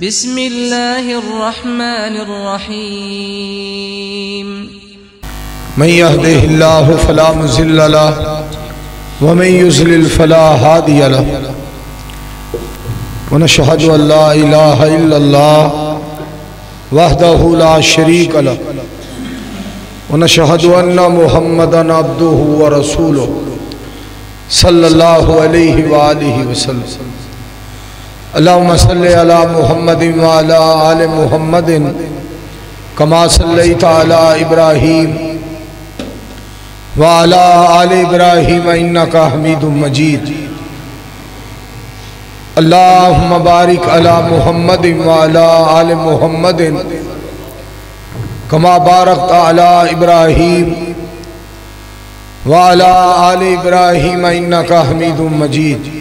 بسم الله الرحمن الرحيم من يهده الله فلا مضل له ومن يضلل فلا هادي له ونشهد أن لا إله إلا الله وحده لا شريك له ونشهد أن محمدا عبده ورسوله صلى الله عليه وآله وسلم اللهم صل على محمد وعلى آل محمد كما صليت على إبراهيم وعلى آل إبراهيم إنك حميد مجيد اللهم بارك على محمد وعلى آل محمد كما باركت على إبراهيم وعلى آل إبراهيم إنك حميد مجيد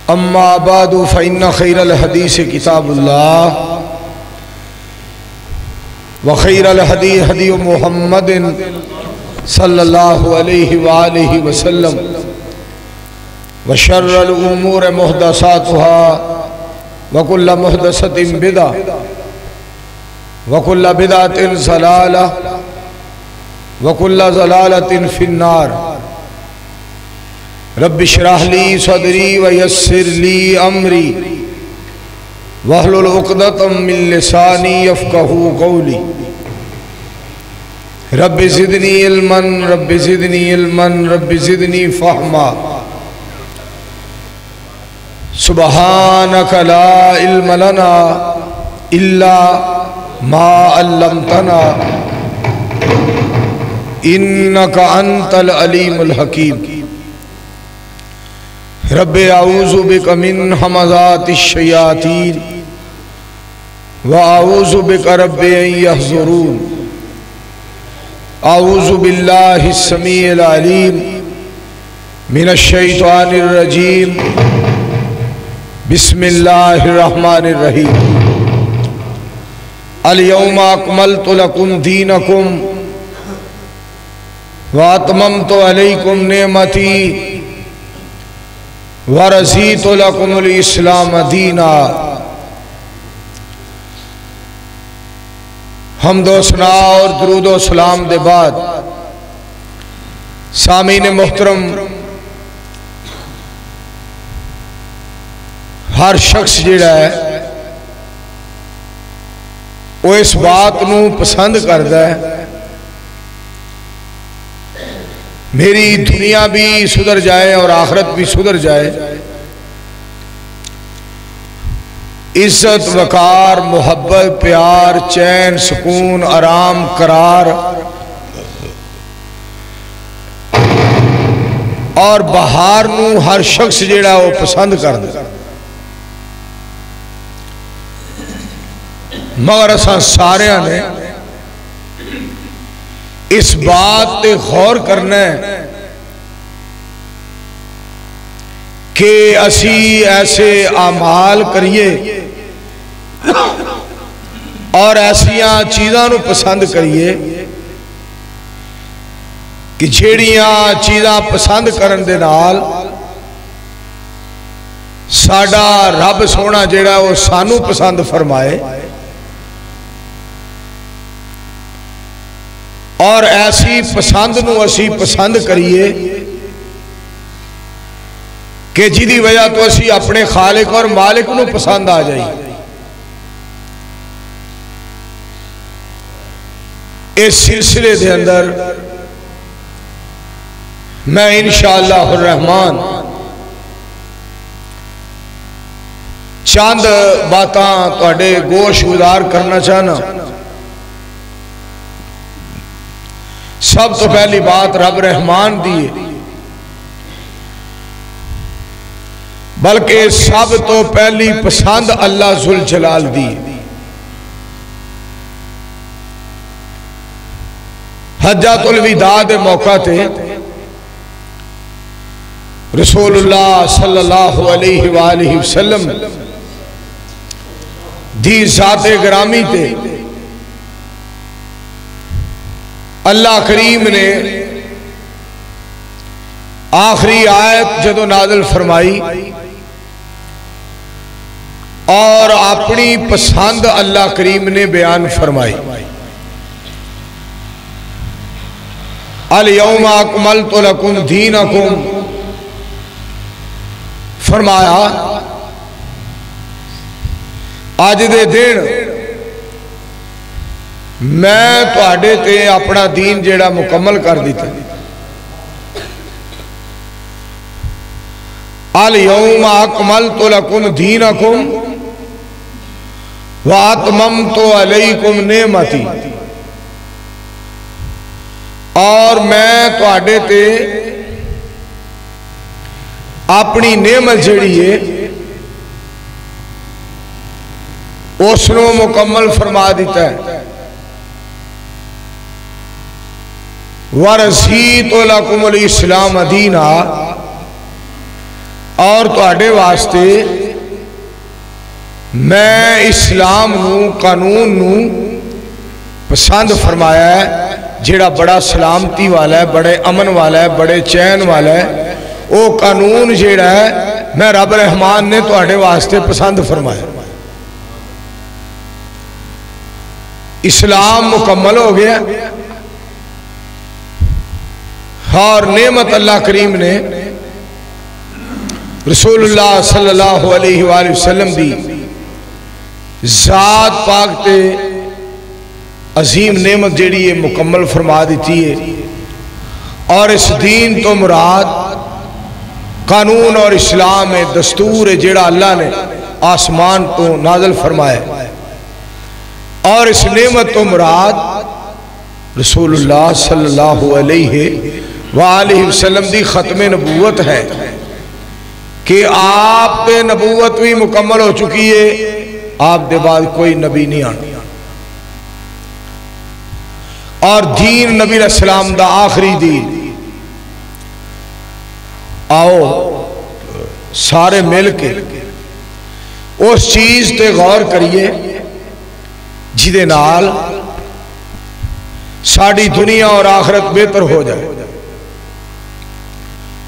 اما بعد فإن خير الحديث كتاب الله وخير الهدي هدي محمد صلى الله عليه وآله وسلم وشر الأمور محدثاتها وكل محدثة بدعة وكل بدعة ضلالة وكل ضلالة في النار رب اشرح لي صدري ويسر لي أمري واحلل عقدة من لساني يفقهوا قولي رب زدني علما رب زدني علما رب زدني فهما سبحانك لا علم لنا إلا ما علمتنا إنك أنت العليم الحكيم رب اعوذ بک من همزات الشیاطین واعوذ بک رب ان یحضرون اعوذ باللہ السمیع العلیم من الشیطان الرجیم بسم اللہ الرحمن الرحیم اليوم اکملت لکم دینکم واتممت علیکم نعمتی ورزیت لکم الاسلام دینا حمد و ثنا اور درود و سلام دے بعد سامعین محترم ہر شخص جڑا ہے وہ اس بات نو پسند کردا ہے میری دنیا بھی سدھر جائے اور آخرت بھی سدھر جائے عزت وقار محبت پیار چین سکون آرام قرار اور بہار نو ہر شخص جیڑا وہ پسند کردا مگر اساں سارے نے اس بات تے غور کرنا ہے کہ اسی ایسے اعمال کریے اور ایسیاں چیزاں نو پسند کریے کہ جھیڑیاں چیزاں پسند کرن دے نال ساڈا رب سونا جیڑا وہ سانو پسند فرمائے اور ایسی پسند نو اسی پسند کریے کہ جدی وجہ تو اسی اپنے خالق اور مالک نو پسند آ جائیں اس سلسلے دے اندر میں انشاءاللہ الرحمن چاند باتاں تواڈے گوش گزار کرنا چاہنا سب تو پہلی بات رب رحمان دیئے بلکہ سب تو پہلی پسند اللہ ذوالجلال دیئے حجۃ الوداع دے موقع تے رسول اللہ صلی اللہ علیہ وآلہ وسلم دی ذات گرامی تے اللہ کریم نے آخری آیت جدو نازل فرمائی اور اپنی پسند اللہ کریم نے بیان فرمائی۔ الیوم اکملت لکم دینکم، فرمایا آج دے دن میں تواڈے تے اپنا دین جیڑا مکمل کر دیتا۔ الیوم اکملت لکم دینکم واتممت علیکم نعمتی، اور میں تواڈے تے اپنی نعمت جڑی ہے اس نو مکمل فرما دیتا ہے۔ وَرَضِيتُ لَكُمُ الْإِسْلَامَ دِينًا، اور تواڈے واسطے میں اسلام نو قانون نو پسند فرمایا ہے، جڑا بڑا سلامتی والا ہے، بڑے امن والا ہے، بڑے چین والا ہے۔ وہ قانون جڑا ہے میں رب رحمان نے تواڈے واسطے پسند فرمایا۔ اسلام مکمل ہو گیا، اور نعمت اللہ کریم نے رسول اللہ صلی اللہ علیہ وآلہ وسلم دی ذات پاک تے عظیم نعمت جیڑی ہے مکمل فرما دیتی ہے۔ اور اس دین تو مراد قانون اور اسلام ہے، دستور ہے جیڑا اللہ نے آسمان تو نازل فرمایا، اور اس نعمت تو مراد رسول اللہ صلی اللہ علیہ وآلہ وسلم دی ختم نبوت ہے کہ آپ تے نبوت بھی مکمل ہو چکی ہے، آپ دے بعد کوئی نبی نہیں آنا، اور دین نبی علیہ السلام دا آخری دین۔ آؤ سارے مل کے اس چیز تے غور کریے جدے نال ساڑی دنیا اور آخرت بہتر ہو جائے۔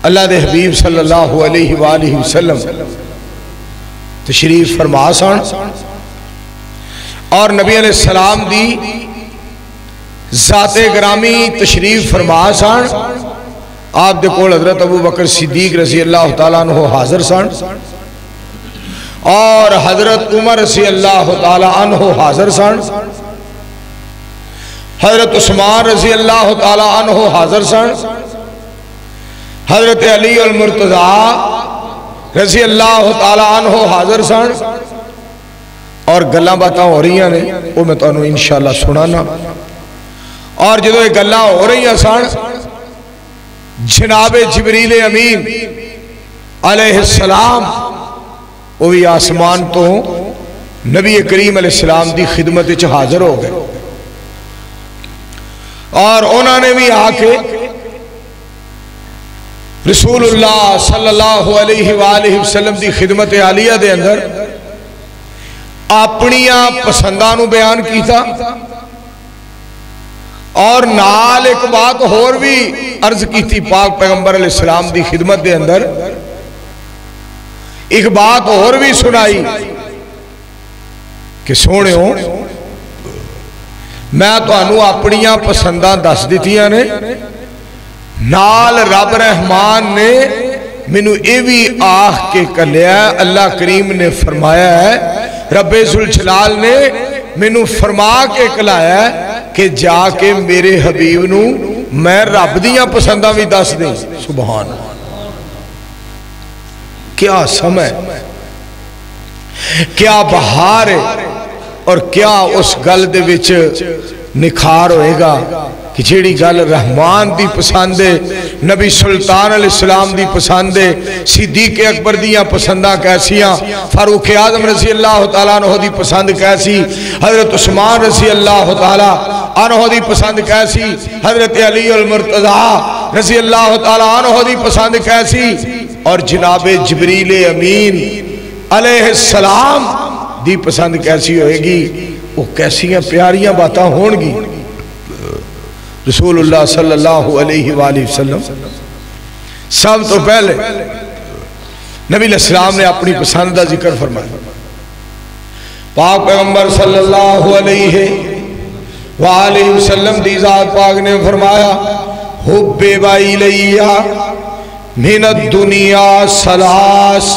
اللہ دے حبیب صلی اللہ علیہ وآلہ وسلم تشریف فرما سن، اور نبی علیہ السلام دی ذات گرامی تشریف فرما سن۔ آپ دے کول حضرت ابو بکر صدیق رضی اللہ تعالیٰ عنہ حاضر سن، اور حضرت عمر رضی اللہ تعالیٰ عنہ حاضر سن، حضرت عثمان رضی اللہ تعالیٰ عنہ حاضر سن، حضرت علی المرتضیٰ رضی اللہ تعالیٰ عنہ حاضر سن، اور گلاں باتاں ہو رہی ہیں وہ میں تو انہوں انشاءاللہ سنانا۔ اور جدو یہ گلاں ہو رہی ہیں سن، جناب جبریل امین علیہ السلام وہ بھی آسمان تو نبی کریم علیہ السلام دی خدمت وچ حاضر ہو گئے، اور انہوں نے بھی آ کے رسول اللہ صلی اللہ علیہ وآلہ وسلم دی خدمت عالیہ دے اندر اپنیاں پسندانو بیان کیتا، اور نال ایک بات اور بھی عرض کی تھی پاک پیغمبر علیہ السلام دی خدمت دے اندر، ایک بات اور بھی سنائی کہ سونے ہو میں تو انہوں اپنیاں پسنداں دس دیتیاں نے، نال رب رحمان نے منو اے بھی آہ کے کلیا ہے، اللہ کریم نے فرمایا ہے، رب ذوالجلال نے منو فرما کے کلایا ہے کہ جا کے میرے حبیب نو میں رب دیاں پسنداں بھی دس دیں۔ سبحان اللہ، کیا سمے، کیا بہار ہے، اور کیا اس گل دے وچ نکھار ہوئے گا کہ جیڑی گل رحمان دی پسند ہے، نبی سلطان علیہ السلام دی پسند ہے، صدیق اکبر دیاں پسنداں کیسیاں، فاروق اعظم رضی اللہ تعالیٰ عنہ دی پسند کیسی، حضرت عثمان رضی اللہ تعالیٰ عنہ دی پسند کیسی، حضرت علی المرتضیٰ رضی اللہ تعالیٰ عنہ دی پسند کیسی، اور جناب جبریل امین علیہ السلام دی پسند کیسی ہوئے گی، وہ کیسیاں پیاریاں باتاں ہون گی۔ رسول اللہ صلی اللہ علیہ وآلہ وسلم سب تو پہلے نبی علیہ السلام نے اپنی پسند کا ذکر فرمایا، پاک پیغمبر صلی اللہ علیہ وآلہ وسلم دی ذات پاک نے فرمایا حبب الیہ من الدنیا ثلاث،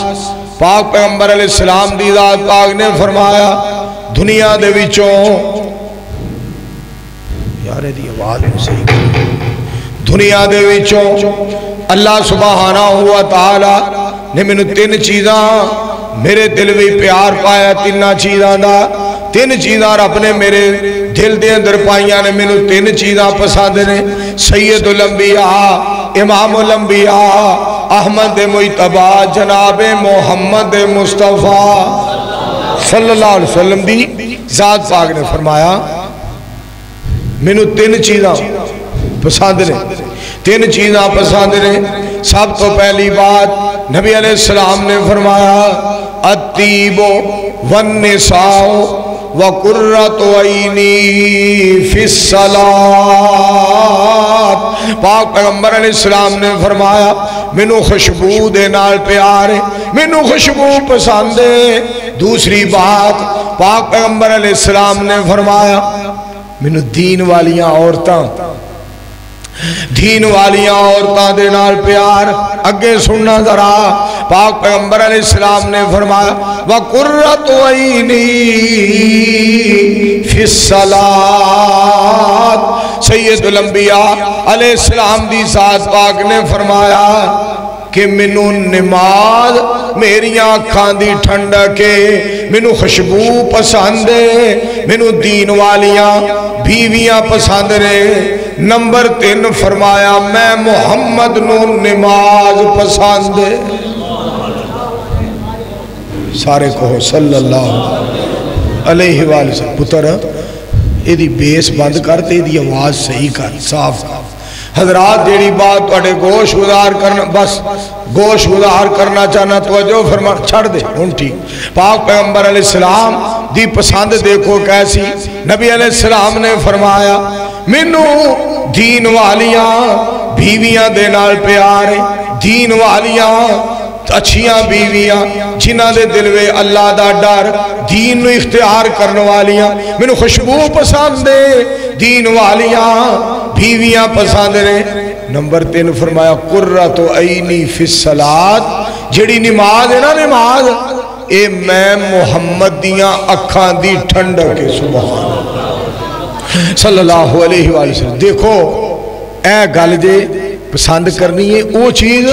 پاک پیغمبر علیہ السلام دی ذات پاک نے فرمایا دنیا دے وچوں، یارے دی آواز نہیں صحیح، دنیا دے وچوں اللہ سبحانہ ہوا تعالی نے مینوں تین چیزاں میرے دل بھی پیار پایا، تین چیزاں دا، تین چیزاں رب نے میرے دل دے اندر پائیاں نے مینوں تین چیزاں پسند نے، سید الانبیاء امام الانبیاء احمد مجتبی جناب محمد مصطفیٰ صلی اللہ علیہ وسلم دی ذات پاک نے فرمایا مینوں تین چیزاں پسند نے، تین چیزاں پسند نے۔ سب تو پہلی بات نبی علیہ السلام نے فرمایا الطیب والنساء وقرۃ عینی فی الصلاۃ، پاک پیغمبر علیہ السلام نے فرمایا مینوں خوشبو دے نال پیار ہے، مینوں خوشبو پسند ہے۔ دوسری بات پاک پیغمبر علیہ السلام نے فرمایا مینوں دین والیاں عورتاں، دین والیاں عورتاں دے نال پیار۔ اگے سننا ذرا، پاک پیغمبر علیہ السلام نے فرمایا وَقُرَّةُ عَيْنِي فِي الصَّلَاةِ، سید الانبیاء علیہ السلام دی ذات پاک نے فرمایا کہ مینوں نماز میریاں اکھاں دی ٹھنڈکے، مینوں خوشبو پسند ہے، مینوں دین والیاں بیویاں پسند نے۔ نمبر 3 فرمایا میں محمد نو نماز پسند ہے، سارے کہو صلی اللہ علیہ وآلہ وسلم۔ پتر یہ دی بیس بند کرتے، یہ دی آواز صحیح کر، صاف کر۔ حضرات جیڑی بات توڑے گوش گزار کرنا، بس گوش گزار کرنا چاہنا توجہ فرما چھڑ دے ہون ٹھیک۔ پاک پیغمبر علیہ السلام دی پسند دیکھو کیسی، نبی علیہ السلام نے فرمایا مینوں دین والیاں بیویاں دے نال پیار ہے، دین والیاں اچھیاں بیویاں جنہ دے دل میں اللہ دا ڈر، دین نو اختیار کرنے والیاں، مینوں خوشبو پسند ہے، دین والیاں بیویاں پسند نے۔ نمبر 3 فرمایا قرۃ عینی فی الصلاۃ، جڑی نماز ہے نا نماز، اے میں محمد دیاں اکھاں دی ٹھنڈک ہے، سبحان اللہ صلی اللہ علیہ وآلہ وسلم۔ دیکھو اے گل جے پسند کرنی ہے وہ چیز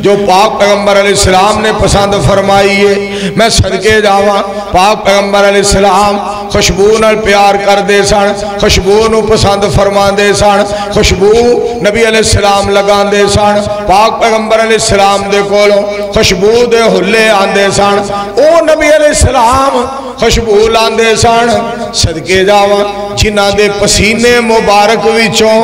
جو پاک پیغمبر علیہ السلام نے پسند فرمائی ہے۔ میں صدقے جاواں پاک پیغمبر علیہ السلام خوشبو نال پیار کر دے سن، خوشبو نو پسند فرما دے سن، خوشبو نبی علیہ السلام لگا دے سن۔ پاک پیغمبر علیہ السلام دے کولوں خوشبو دے حلے آندے سن، او نبی علیہ السلام خوشبو لاندے سن۔ صدقے جاواں جنہ دے پسینے مبارک وچوں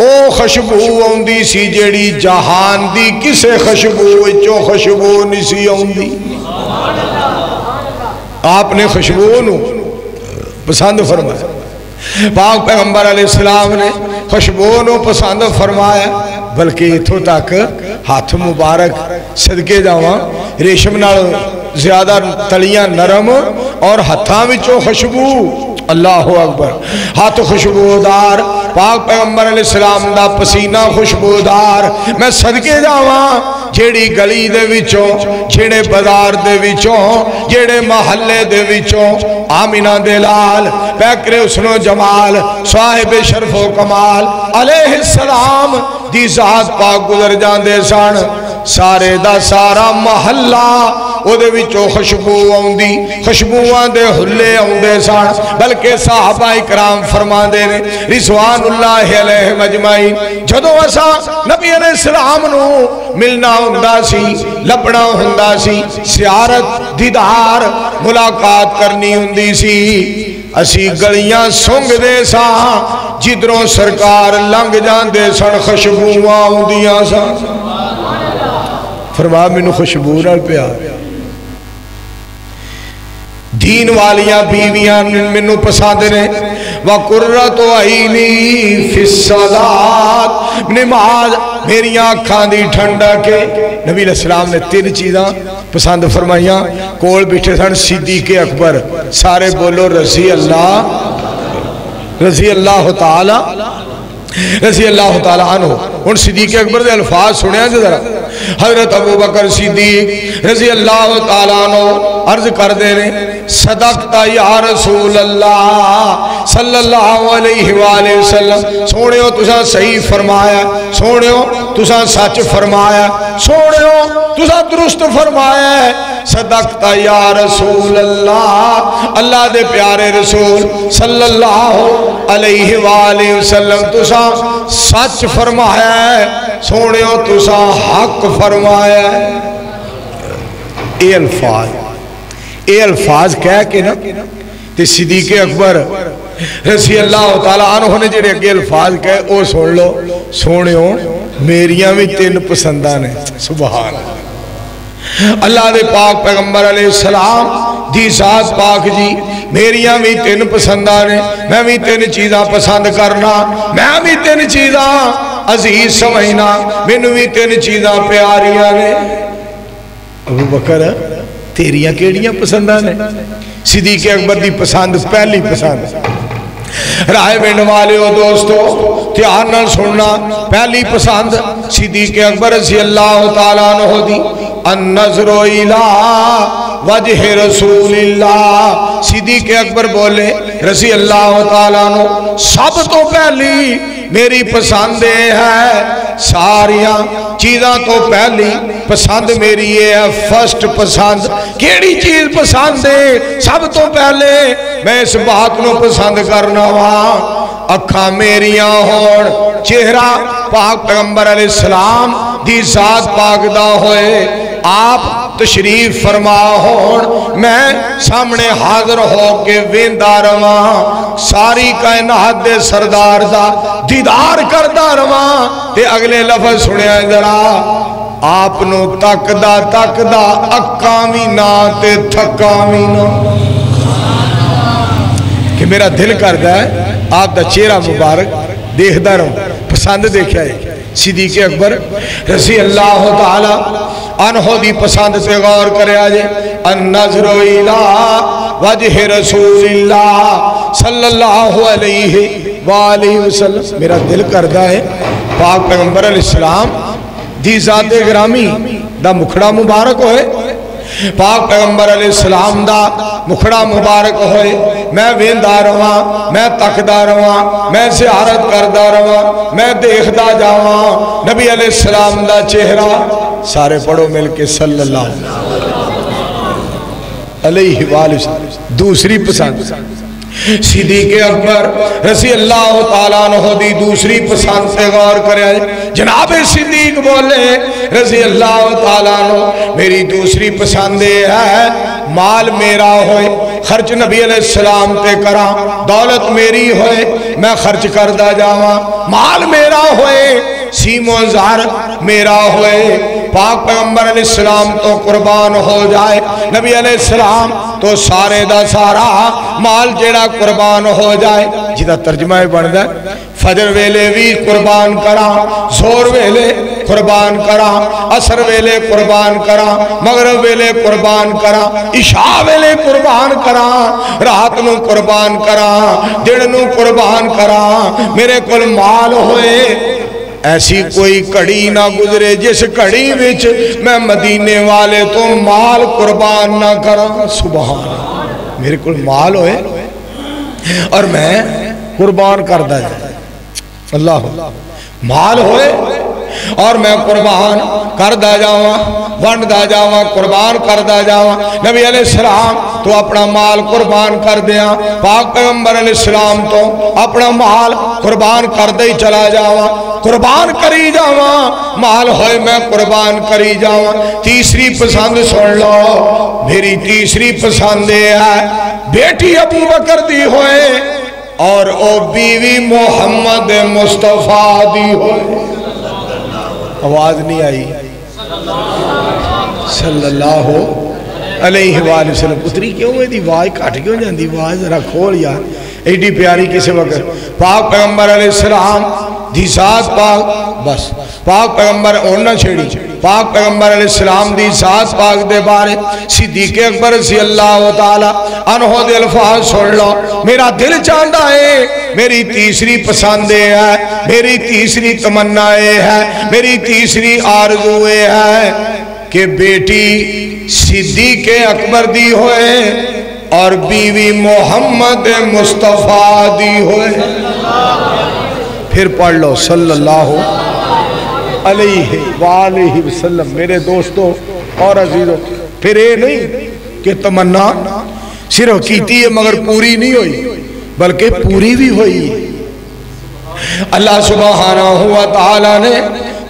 او خوشبو آندی سی جیڑی جہان دی کسے خوشبو وچوں خوشبو نہیں سی آندی۔ آپ نے خوشبو نو پسند فرمایا، پاک پیغمبر علیہ السلام نے خوشبو نو پسند فرمایا، بلکہ اتھو تک ہاتھ مبارک صدقے جاواں ریشم نال زیادہ تلیاں نرم اور ہتھاں وچوں خوشبو، اللہ اکبر، ہاتھ خوشبودار، پاک پیغمبر علیہ السلام دا پسینہ خوشبودار۔ میں صدقے جاواں جیڑی گلی دے وچوں، جیڑے بازار دے وچوں، جیڑے محلے دے وچوں آمینہ دے لال پیکر حسن و جمال صاحب شرف و کمال علیہ السلام دی ذات پاک گزر جاندے سن، سارے دا سارا محلہ او دے وچوں خوشبو آندی، خوشبوان دے حلے آندے سن۔ بلکہ صحابہ اکرام فرما دے نے رضوان اللہ علیہ مجمعین، جدو اسا نبی علیہ السلام نو ملنا ہوندا سی، لبنا ہوندا سی، زیارت دیدار ملاقات کرنی ہوندی سی، اسی گلیاں سنگ دے سا جدروں سرکار لنگ جان دے سن، خوشبوان ہوندیاں سا۔ فرما مینوں خوشبو نال پیار، دین والیاں بیویاں مینوں پسند نے۔ وَقُرَّةُ عَيْنِي فِي الصَّلَاةِ، نماز میریاں اکھاں دی ٹھنڈک ہے۔ نبی علیہ السلام نے 3 چیزاں پسند فرمائیاں کول بیٹھے سن صدیق اکبر سارے بولو رضی اللہ تعالی عنہ ان صدیق اکبر دے الفاظ سنے ہیں ذرا حضرت ابو بکر صدیق رضی اللہ تعالی عنہ عرض کر دینے صدقتا یا رسول اللہ صلی اللہ علیہ وآلہ وسلم سوڑیو تسا صحیح فرمایا سوڑیو تسا سچ فرمایا سوڑیو تسا درست فرمایا صدقتا یا رسول اللہ اللہ دے پیارے رسول صلی اللہ علیہ وآلہ وسلم تسا سچ فرمایا سوڑیو تسا حق فرمایا اے الفاظ کہہ کے نا تے صدیق اکبر رضی اللہ تعالیٰ عنہ نے جڑے اگے الفاظ کہے او سن لو سونیو میریاں بھی 3 پسنداں نے سبحان اللہ دے پاک پیغمبر علیہ السلام دی ذات پاک جی میریاں بھی 3 پسنداں نے میں بھی 3 چیزاں پسند کرنا میں بھی 3 چیزاں عزیز سمجھنا مینوں بھی 3 چیزاں پیاریاں نے ابو بکر تیریاں کیڑیاں پسنداں نے صدیق اکبر دی پسند پہلی پسند رائے بین والے ہو دوستو تیار نہ سننا پہلی پسند صدیق اکبر رضی اللہ تعالیٰ عنہ دی النظر الہ وجہ رسول اللہ صدیق اکبر بولے رضی اللہ تعالیٰ عنہ سب تو پہلی میری پسند ہے ساریاں چیزاں تو پہلی پسند میری یہ ہے فرسٹ پسند کیڑی چیز پسند ہے سب تو پہلے میں اس بات نو پسند کرنا وہاں اکھاں میریاں ہون چہرہ پاک پیغمبر علیہ السلام دی ذات پاک دا ہوئے آپ تشریف فرما ہون میں سامنے حاضر ہو کے ویندہ رواں ساری کائنات دے سردار دا دیدار کردہ رواں تے اگلے لفظ سنے ذرا آپ نو تک دا اکامی نا تے تھکامی نا کہ میرا دل کردہ ہے آپ دا چہرہ مبارک دیکھ دا رہوں پسند دیکھا ہے صدیق اکبر رضی اللہ تعالی عنہ دی پسند سے غور کرے آجے النظر الہ وجہ رسول اللہ صلی اللہ علیہ وآلہ وسلم میرا دل کردہ ہے پاک پیغمبر علیہ السلام دی ذات گرامی دا مکھڑا مبارک ہوئے پاک پیغمبر علیہ السلام دا مکھڑا مبارک ہوئے میں ویندہ رواں میں تکدہ رواں میں زیارت کردہ رواں میں دیکھدہ جاواں نبی علیہ السلام دا چہرہ سارے پڑھو مل کے صلی اللہ علیہ وآلہ وسلم دوسری پسند صدیق اکبر رضی اللہ تعالیٰ عنہ دی دوسری پسند سے غور کرے جناب صدیق بولے رضی اللہ تعالیٰ عنہ میری دوسری پسند ہے مال میرا ہوئے خرچ نبی علیہ السلام تے کرا دولت میری ہوئے میں خرچ کردہ جاواں مال میرا ہوئے سیم و زہر میرا ہوئے پاک پیغمبر علیہ السلام تو قربان ہو جائے نبی علیہ السلام تو سارے دا سارا مال جیڑا قربان ہو جائے جیدہ ترجمہ بندہ فجر ویلے بھی قربان کرا زور ویلے قربان کرا عصر ویلے قربان کرا مغرب ویلے قربان کرا عشاء ویلے قربان کرا رات نو قربان کرا دن نو قربان کرا میرے کل مال ہوئے ایسی کوئی کڑی نہ گزرے جس کڑی وچ میں مدینے والے تو مال قربان نہ کرا سبحان میرے کل مال ہوئے اور میں قربان کردہ جائے اللہ مال ہوئے اور میں قربان کردہ جاواں ونڈدہ جاواں قربان کردہ جاواں نبی علیہ السلام تو اپنا مال قربان کر دیا پاک پیغمبر علیہ السلام تو اپنا مال قربان کردہ ہی چلا جاواں قربان کری جاواں مال ہوئے میں قربان کری جاواں تیسری پسند سن لو میری تیسری پسند ہے بیٹی ابو بکر دی ہوئے اور او بیوی محمد مصطفیٰ دی ہوئے آواز نہیں آئی صلی اللہ علیہ وآلہ وسلم اتری کیوں ہوئے دی آواز کٹ کیوں جاندی آواز ذرا کھول یار ایڈی پیاری کسی وقت پاک پیغمبر علیہ السلام دی ذات پاک بس پاک پیغمبر اونہ چھڑی پاک پیغمبر علیہ السلام دی ذات پاک دے بارے صدیق اکبر رضی اللہ تعالی عنہ دے الفاظ سن لو میرا دل چاہتا ہے میری تیسری پسند ہے میری تیسری تمنا ہے میری تیسری آرزو ہے کہ بیٹی صدیق اکبر دی ہوئے اور بیوی محمد مصطفیٰ دی ہوئے پھر پڑھ لو صلی اللہ علیہ وآلہ وسلم میرے دوستو اور عزیزو پھر یہ نہیں کہ تمنا صرف کیتی ہے مگر پوری نہیں ہوئی بلکہ پوری بھی ہوئی اللہ سبحانہ و تعالی نے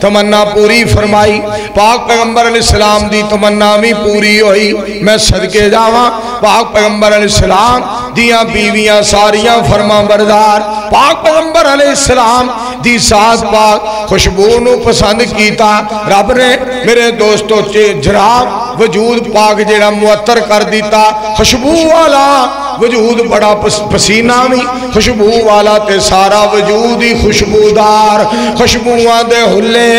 تمنا پوری فرمائی پاک پیغمبر علیہ السلام دی تمنا بھی پوری ہوئی میں صدقے جاواں پاک پیغمبر علیہ السلام دیاں بیویاں ساریاں فرما بردار پاک پیغمبر علیہ السلام دی ساتھ پاک خوشبو نو پسند کیتا رب نے میرے دوستو جناب وجود پاک جیڑا معطر کر دیتا خوشبو والا وجود بڑا پسینہ بھی خوشبو والا تے سارا وجود ہی خوشبودار خوشبوان دے ہلے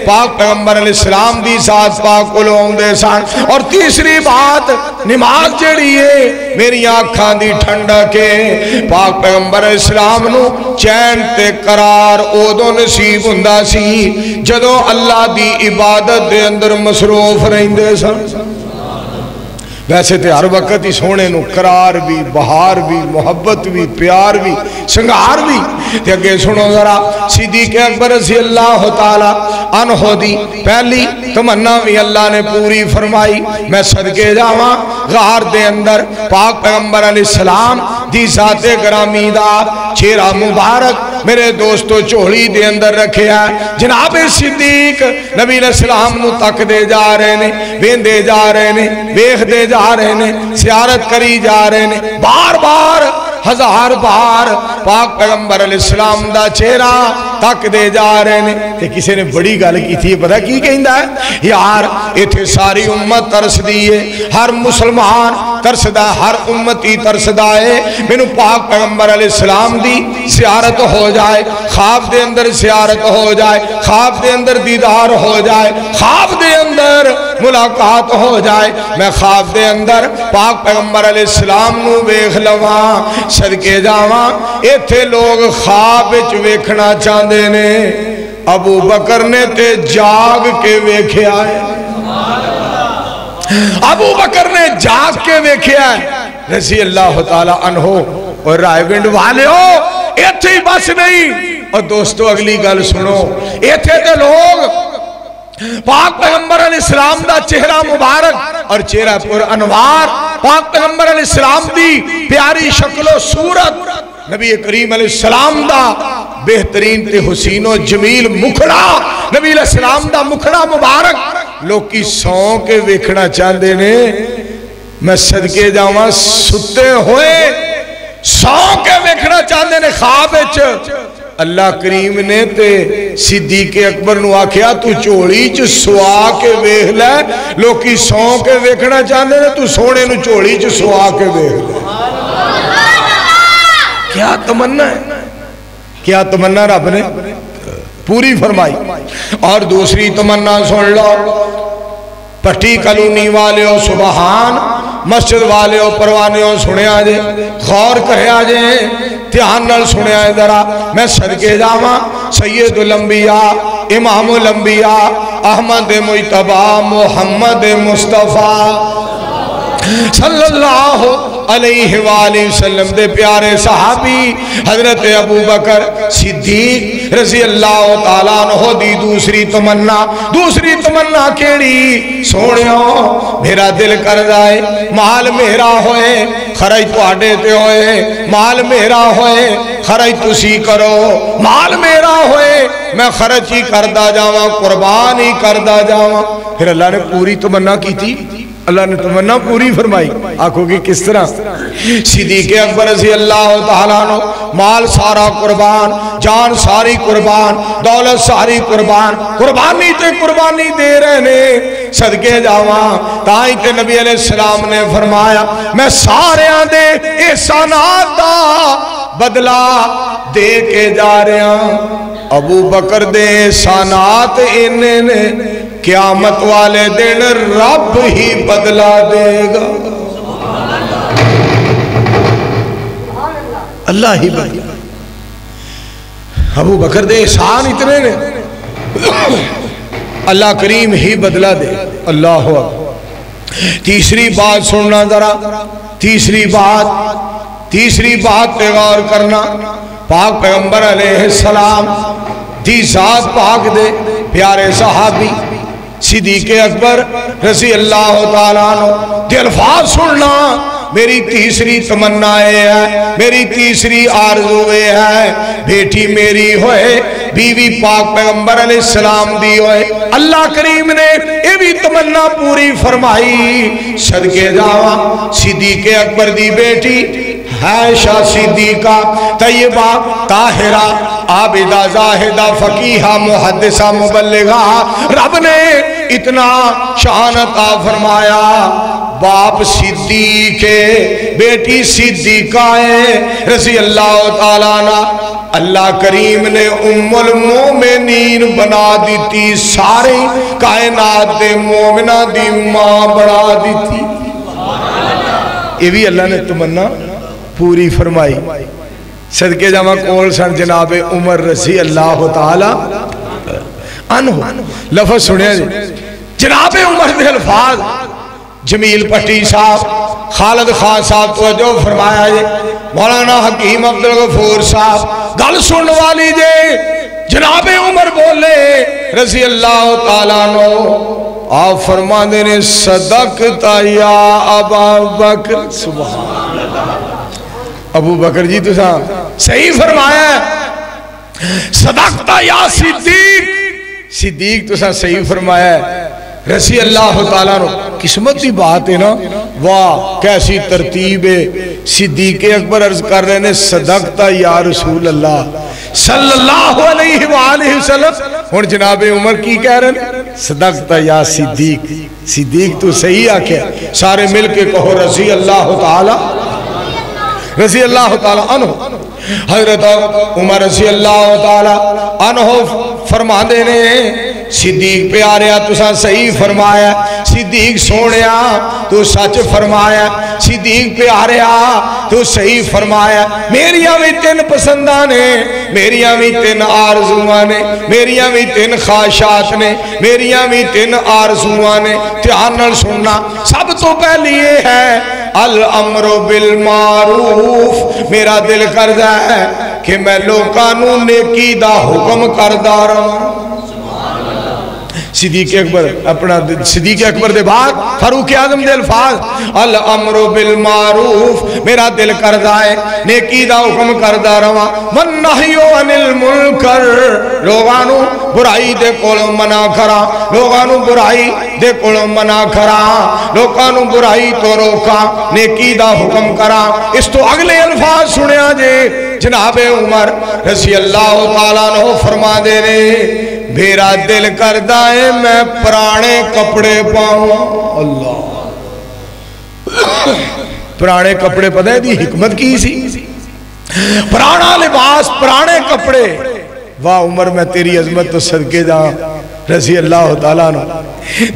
پاک پیغمبر علیہ السلام دی ذات پاک علوم دے سان اور تیسری بات نماز جڑی ہے میری آنکھاں دی ٹھنڈا کے پاک پیغمبر علیہ السلام نو چین تے قرار اودو نصیب ہندہ سی جدو اللہ دی عبادت دے اندر مصروف رہندے سن ویسے تے ہر وقت ہی سونے نو قرار بھی بہار بھی محبت بھی پیار بھی سنگار بھی تے اگے سنو ذرا صدیق اکبر رضی اللہ تعالی عنہ دی پہلی تمنا بھی اللہ نے پوری فرمائی میں صدقے جاواں غار دے اندر پاک پیغمبر علیہ السلام دی ذات گرامی دا چہرہ مبارک میرے دوستو چوڑی دے اندر رکھے ہے جناب صدیق نبی علیہ السلام نو تک دے جا رہے نے بین دے جا رہے نے بیخ دے جا رہے نے زیارت کری جا رہے نے بار بار ہزار بار پاک پیغمبر علیہ السلام دا چہرہ تک دے جا رہے نے تے کسی نے بڑی گل کی تھی پتہ کی کہندا ہے یار ایتھے ساری امت ترس دیئے ہر مسلمان ترسدہ ہر امتی ترسدہ ہے مینوں پاک پیغمبر علیہ السلام دی زیارت ہو جائے خواب دے اندر زیارت ہو جائے خواب دے اندر دیدار ہو جائے خواب دے اندر ملاقات ہو جائے میں خواب دے اندر پاک پیغمبر علیہ السلام نو ویکھ لواں صدقے جاواں ایتھے لوگ خواب وچ ویکھنا چاہندے نے ابو بکر نے تے جاگ کے ویکھیا ہے ابو بکر نے جاگ کے ویکھیا ہے رضی اللہ تعالی عنہ اور رائے گنڈ والے ہو ایتھے ہی بس نہیں اور دوستو اگلی گل سنو ایتھے تے لوگ پاک پیغمبر علیہ السلام دا چہرہ مبارک اور چہرہ پر انوار پاک پیغمبر علیہ السلام دی پیاری شکل و صورت نبی کریم علیہ السلام دا بہترین تے حسین و جمیل مکھڑا نبی علیہ السلام دا مکھڑا مبارک لوگ کی سوں کے ویکھنا چاہندے نے میں صدقے جاواں ستے ہوئے سوں کے ویکھنا چاہندے نے خواب وچ اللہ کریم نے تے صدیق اکبر نو آکھیا تو چوڑی چ سوا کے ویکھ لے لوکی سوں کے ویکھنا چاہندے نے تو سونے نو چوڑی چ سوا کے ویکھ لے کیا تمنا ہے کیا تمنا رب نے پوری فرمائی اور دوسری تمنا سن لو پٹی کلونی والے ہو سبحان مسجد والے ہو پروانے ہو سنے آجے غور کرے آجے دھیان نال سنے آئے ذرا میں صدقے جاواں سید الانبیاء امام الانبیاء احمد مجتبی محمد مصطفیٰ صلی اللہ علیہ وآلہ وسلم دے پیارے صحابی حضرت ابو بکر صدیق رضی اللہ تعالیٰ عنہ دی دوسری تمنا کیڑی سونیوں میرا دل کر جائے مال میرا ہوئے خرج تو آڈے تے ہوئے مال میرا ہوئے خرج تسی کرو مال میرا ہوئے میں خرچ ہی کردہ جاواں قربان ہی کردہ جاواں پھر اللہ نے پوری تمنا کی تھی اللہ نے تمنا پوری فرمائی آنکھوں کی کس طرح صدیق اکبر رضی اللہ تعالیٰ عنہ مال سارا قربان جان ساری قربان دولت ساری قربان قربانی تے قربانی دے رہنے صدقے جاواں تائیں تے نبی علیہ السلام نے فرمایا میں سارے آندے احسانات دا بدلہ دے کے جا رہے ہیں ابو بکر دے احسانات انہیں نے قیامت والے دن رب ہی بدلا دے گا، اللہ ہی بدلا، ابو بکر دے احسان اتنے نے اللہ کریم ہی بدلا دے۔ اللہ اکبر۔ تیسری بات سننا ذرا، تیسری بات پہ غور کرنا، پاک پیغمبر علیہ السلام دی ذات پاک دے پیارے صحابی صدیق اکبر رضی اللہ تعالیٰ عنہ دے الفاظ سننا۔ میری تیسری تمنا ہے، میری تیسری آرزو ہے، بیٹی میری ہوئے، بیوی پاک پیغمبر علیہ السلام دی ہوئے۔ اللہ کریم نے یہ بھی تمنا پوری فرمائی، صدقے جاواں صدیق اکبر دی بیٹی عائشہ صدیقہ طیبہ طاہرہ عابدہ زاہدہ فقیہہ محدثہ مبلغہ، رب نے اتنا شان عطا فرمایا، باپ صدیق ہے، بیٹی صدیقہ ہے رضی اللہ تعالیٰ عنہ۔ اللہ کریم نے ام المومنین بنا دیتی، سارے کائنات دے مومنہ دی ماں بنا دیتی۔ یہ بھی اللہ نے تمنا پوری فرمائی۔ صدقے جامع کول سن جناب عمر رضی اللہ تعالیٰ عنہ، لفظ سنیا جی، جناب عمر دے الفاظ جمیل پٹی صاحب، خالد خان صاحب توجہ فرمایا جی، مولانا حکیم عبدالغفور صاحب گل سن والی جی، جناب عمر بولے رضی اللہ تعالیٰ عنہ، آپ فرما دینے صدقتا یا ابا بکر، سبحان اللہ، ابو بکر جی تو صحیح فرمایا ہے، صدقتا یا صدیق، صدیق تو صحیح فرمایا ہے رضی اللہ تعالیٰ عنہ۔ قسمت دی بات ہے نا، واہ کیسی ترتیب ہے۔ صدیق اکبر عرض کر رہے ہیں صدقتا یا رسول اللہ صلی اللہ علیہ وآلہ وسلم، اور جناب عمر کی کہہ رہے ہیں صدقتا یا صدیق، صدیق تو صحیح آکھیا، سارے مل کے کہو رضی اللہ تعالیٰ، رضی اللہ تعالیٰ عنہ۔ حضرت عمر رضی اللہ تعالیٰ عنہ فرما دینے صدیق پیاریا تسا صحیح فرمایا، صدیق سونیا تو سچ فرمایا، صدیق پیاریا تو صحیح فرمایا۔ میریاں بھی تین پسنداں نے، میریاں بھی تین آرزوان نے، میریاں بھی تین خواہشات نے، میریاں بھی تین آرزوان نے۔ دھیان نال سننا، سب تو پہلی یہ ہے الامر بالمعروف، میرا دل کردا ہے کہ میں لوکاں نوں نیکی دا حکم کردا رہاں۔ صدیق اکبر اپنا صدیق اکبر دے بعد فاروق اعظم دے الفاظ الامر بالمعروف، میرا دل کردا ہے نیکی دا حکم کردا رہاں، والنہی عن المنکر، لوگاں نوں برائی دے کولوں منع کراں، لوگاں نوں برائی دے کولوں منع کراں، لوگاں نوں برائی تو روکاں، نیکی دا حکم کراں۔ اس تو اگلے الفاظ سنیا جے، جناب عمر رضی اللہ تعالیٰ عنہ فرما دے رہے میرا دل کردہ ہے میں پرانے کپڑے پاؤں۔ اللہ، پرانے کپڑے پتہ ہے دی حکمت کی سی، پرانا لباس پرانے کپڑے، واہ عمر میں تیری عظمت تو صدقے جاں رضی اللہ تعالیٰ عنہ۔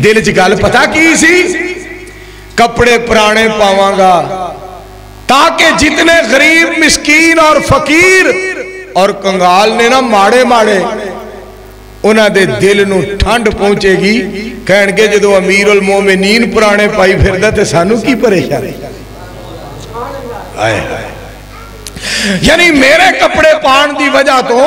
دل چکال پتہ کی سی، کپڑے پرانے پاواں گا تاکہ جتنے غریب مسکین اور فقیر اور کنگال نے نا ماڑے ماڑے انہاں دے دل نو ٹھنڈ پہنچے گی، کہن گے جدو امیر المومنین پرانے پائی پھر دا تے سانو کی پریشانی۔ یعنی میرے کپڑے پان دی وجہ تو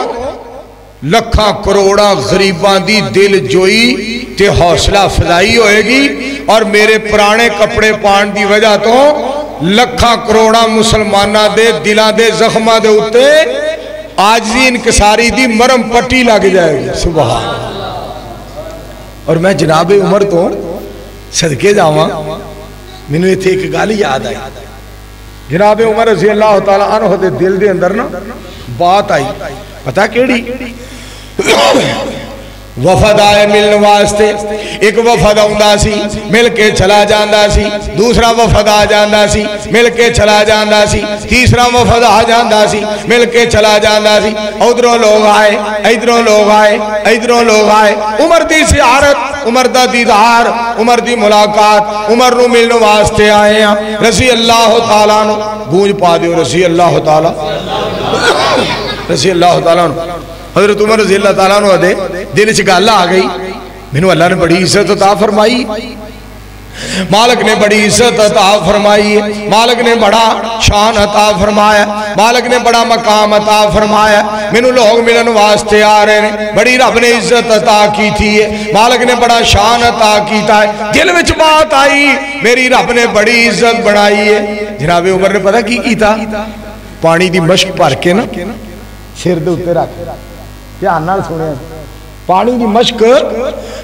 لکھاں کروڑا غریبان دی دل جوئی تے حوصلہ افزائی ہوئے گی، اور میرے پرانے کپڑے پان دی وجہ تو لکھاں کروڑا مسلمانہ دے دلان دے زخمہ دے اتے آجزی انکساری دی مرم پٹی لگ جائے گی۔ سبحان اللہ۔ اور میں جناب عمر تو صدقے جاواں، میں نے تھے ایک گالی یاد آئی، جناب عمر رضی اللہ تعالیٰ عنہ دے دل دے اندر نا بات آئی، پتہ کیڑی؟ وفد آئے ملن واسطے ایک وفد آندا سی مل کے چلا جاندا سی دوسرا وفد آ جاندا سی مل کے چلا جاندا سی تیسرا وفد آ جاندا سی مل کے چلا جاندا سی ادھروں لوگ آئے ادھروں لوگ آئے ادھروں لوگ آئے عمر دی زیارت عمر دا دیدار عمر دی ملاقات عمر نو ملن واسطے آئے ہیں رضی اللہ تعالیٰ نو گونج پا دیو رضی اللہ تعالیٰ رضی اللہ تعالیٰ نو حضرت عمر رضی اللہ تعالیٰ عنہ دے دل چ گل آ گئی مینوں اللہ نے بڑی عزت عطا فرمائی مالک نے بڑی عزت عطا فرمائی مالک نے بڑا شان عطا فرمایا مالک نے بڑا مقام عطا فرمایا مینوں لوگ ملن واسطے آ رہے ہیں بڑی رب نے عزت عطا کی تھی مالک نے بڑا شان عطا کیتا ہے دل وچ بات آئی میری رب نے بڑی عزت بنائی ہے جناب عمر نے پتہ کی کیتا پانی دی مشک بھر کے نا سر دے اوتے رکھ دھیان نال سنیا پانی دی مشک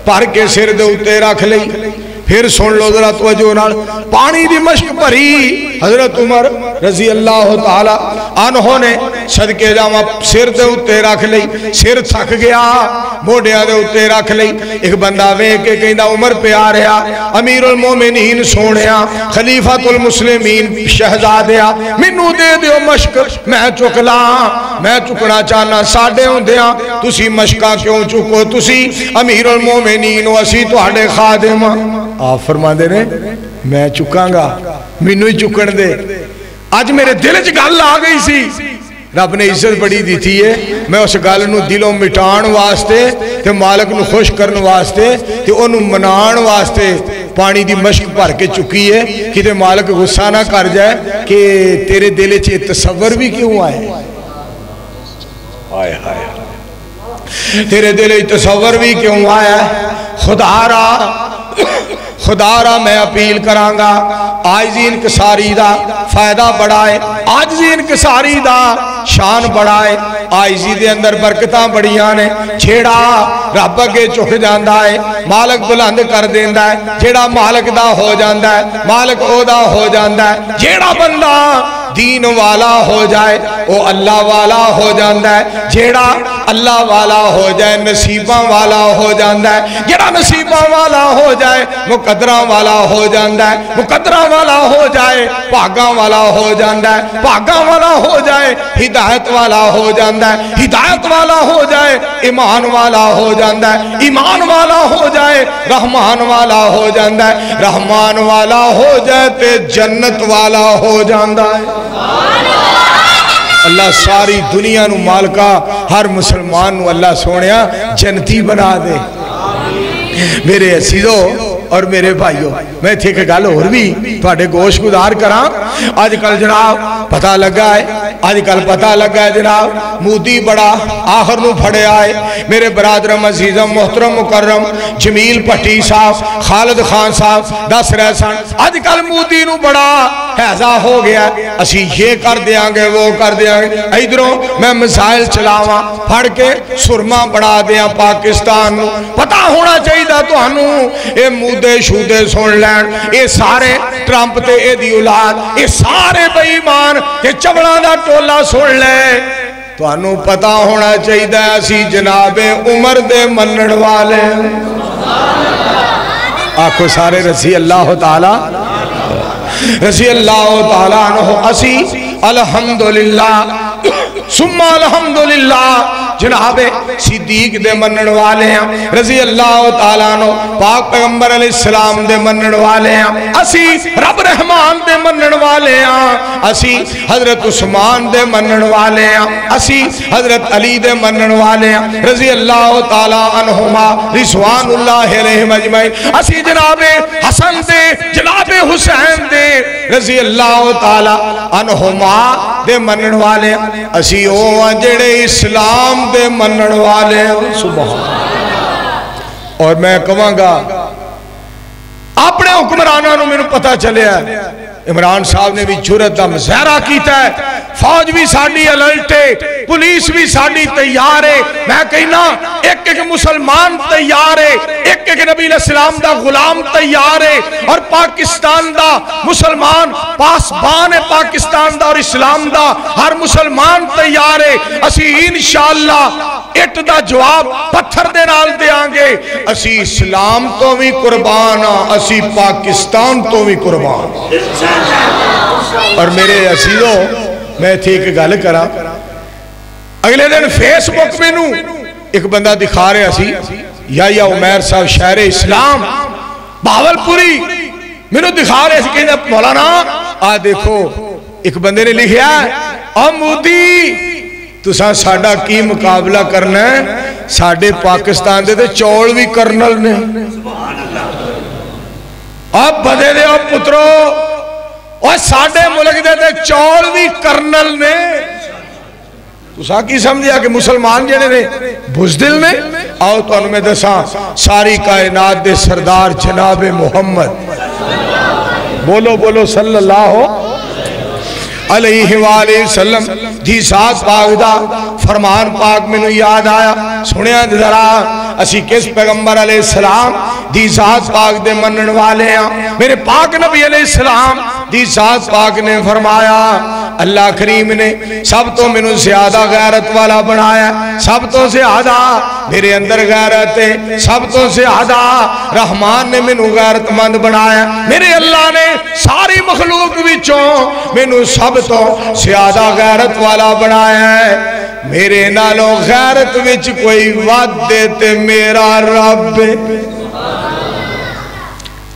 بھر کے سر دے اوتے رکھ لئی پھر سن لو ذرا توجہ نال پانی دی مشک بھری حضرت عمر رضی اللہ تعالی عنہ نے صدقے جاواں سر دے اوتے رکھ لئی سر تھک گیا موڈیاں دے اوتے رکھ لئی ایک بندہ ویکھ کے کہندا عمر پہ آ رہا امیر المومنین سونیا خلیفۃ المسلمین شہزادیا مینوں دے دیو مشک میں چک لاں میں چکنا چاہنا ساڈے ہوندیاں تسی مشکاں کیوں چکو تسی امیر المومنین ہو اسی تہاڈے خادم آپ فرما دے رہے میں چکاں گا مینوں ہی چکن دے آج میرے دل چ گل آ گئی سی رب نے عزت بڑی دی تھی ہے میں اس گل نو دلوں مٹان واسطے تے مالک نو خوش کرن واسطے تے اونوں منان واسطے پانی دی مشک بھر کے چکی ہے کہ تے مالک غصہ نہ کر جائے کہ تیرے دل چ تصور بھی کیوں آئے آئے ہائے تیرے دل چ تصور بھی کیوں آیا خدا را میں اپیل کرانگا آجزی انکساری دا فائدہ بڑھائے آجزی انکساری دا شان بڑھائے آجزی دے اندر برکتاں بڑھیاں نے چھیڑا رب کے چک جاندہ ہے مالک بلند کر دیندہ ہے جیڑا مالک دا ہو جاندہ ہے مالک او دا ہو جاندہ ہے جیڑا بندہ دین والا ہو جائے وہ اللہ والا ہو جاندہ ہے جیڑا اللہ والا ہو جائے نصیبہ والا ہو جاندہ ہے جیڑا نصیبہ والا ہو جائے مقدرہ والا ہو جاندہ ہے مقدرہ والا ہو جائے پاگاں والا ہو جاندہ ہے پاگاں والا ہو جائے ہدایت والا ہو جاندہ ہے ہدایت والا ہو جائے ایمان والا ہو جاندہ ہے ایمان والا ہو جائے رحمان والا ہو جاندہ ہے رحمان والا ہو جائے تے جنت والا ہو جاندہ ہے اللہ ساری دنیا نو مالکا ہر مسلمان نو اللہ سونیا جنتی بنا دے میرے عزیزو اور میرے بھائیو میں تھے کہ گل اور بھی تھوڑے گوش گزار کراں آج کل جناب پتہ لگا ہے آج کل پتہ لگا ہے جناب مودی بڑا آخر نو پھڑے آئے میرے برادرم عزیزم محترم مکرم جمیل پٹی صاحب خالد خان صاحب دس رہ سن آج کل مودی نو بڑا حیضہ ہو گیا اسی یہ کر دیاں گے وہ کر دیاں گے ادھروں میں مسائل چلاواں پھڑ کے سرما بڑھا دیاں پاکستان نو پتہ ہونا چاہیے تو ہنوں اے مودے شودے سن لین اے سارے ٹرمپ تے اے دی اولاد اے سارے بے ایمان تے چبڑا دا ٹولا سن لے تو ہنوں پتہ ہونا چاہیے اسی جناب عمر دے منن والے آنکھو سارے رضی اللہ تعالی رضی اللہ تعالیٰ عنہ اسی الحمدللہ ثم الحمدللہ جناب صدیق دے منن والے ہیں رضی اللہ تعالیٰ عنہ پاک پیغمبر علیہ السلام دے منن والے ہیں اسی رب رحمان دے منن والے ہیں اسی حضرت عثمان دے منن والے ہیں اسی حضرت علی دے منن والے ہیں رضی اللہ تعالیٰ عنہما رضوان اللہ علیہ مجمعین اسی جناب حسن دے جناب حسین دے رضی اللہ تعالیٰ عنہما دے منن والے اسی او جڑے اسلام دے منن والے سبحان اور میں کہاں گا اپنے حکمرانوں نے میں پتہ چلے ہے عمران صاحب نے بھی جرت دا مظاہرہ کیتا ہے فوج بھی ساڑی الرٹے پولیس بھی ساڑی تیار ہے میں کہنا ایک ایک مسلمان تیار ہے ایک ایک نبی علیہ السلام دا غلام تیار ہے اور پاکستان دا مسلمان پاسبان ہے پاکستان دا اور اسلام دا ہر مسلمان تیار ہے اسی انشاءاللہ اٹ دا جواب پتھر دے نال دیاں گے اسی اسلام تو بھی قربان اسی پاکستان تو بھی قربان اور میرے عزیزو میں تھی ایک گل کرا اگلے دن فیس بک میں نو ایک بندہ دکھا رہے سی یا عمیر صاحب شہر اسلام بہاولپوری میں نو دکھا رہے سی کہ مولانا آ دیکھو ایک بندے نے لکھیا ہے مودی تساں ساڈا کی مقابلہ کرنا ہے ساڈے پاکستان دے چول بھی کرنل نے اب بدے دے او پترو اور ساڈے ملک دے چول بھی کرنل نے تساں کی سمجھیا کہ مسلمان جڑے نے بزدل نے آؤ تو ان میں دساں ساری کائنات دے سردار جناب محمد بولو بولو صلی اللہ علیہ وآلہ وسلم دی ذات پاک دا فرمان پاک میں نو یاد آیا سنیا ذرا اسی کس پیغمبر علیہ السلام دی ذات پاک دے منن والے ہیں میرے پاک نبی علیہ السلام دی ذات پاک نے فرمایا اللہ کریم نے سب تو منو زیادہ غیرت والا بنایا سب تو زیادہ میرے اندر غیرت ہے سب تو زیادہ رحمان نے منو غیرت مند بنایا میرے اللہ نے ساری مخلوق وچوں منو سب تو زیادہ غیرت والا بنایا ہے میرے نالوں غیرت وچ کوئی وعد دیتے میرا رب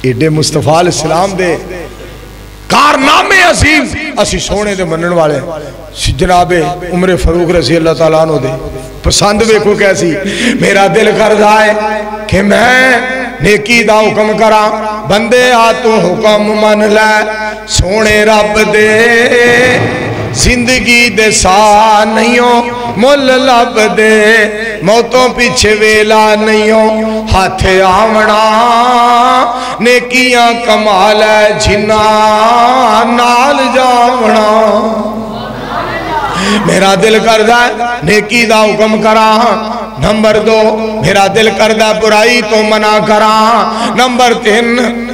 ایڈے مصطفیٰ علیہ السلام دے کارنامے عظیم اسی سونے دے منن والے جناب عمر فاروق رضی اللہ تعالیٰ عنہ دے پسند دیکھو کیسی میرا دل کردا ہے کہ میں نیکی دا حکم کرا بندے آ تو حکم من لے سونے رب دے زندگی دے سا نہیں ہو مل لب دے موتوں پیچھے ویلا نہیں ہو ہاتھ آمنا نیکیاں کمال ہے جنا نال جاونا میرا دل کردہ ہے نیکی دا حکم کرا نمبر 2 میرا دل کردہ برائی تو منع کرا نمبر 3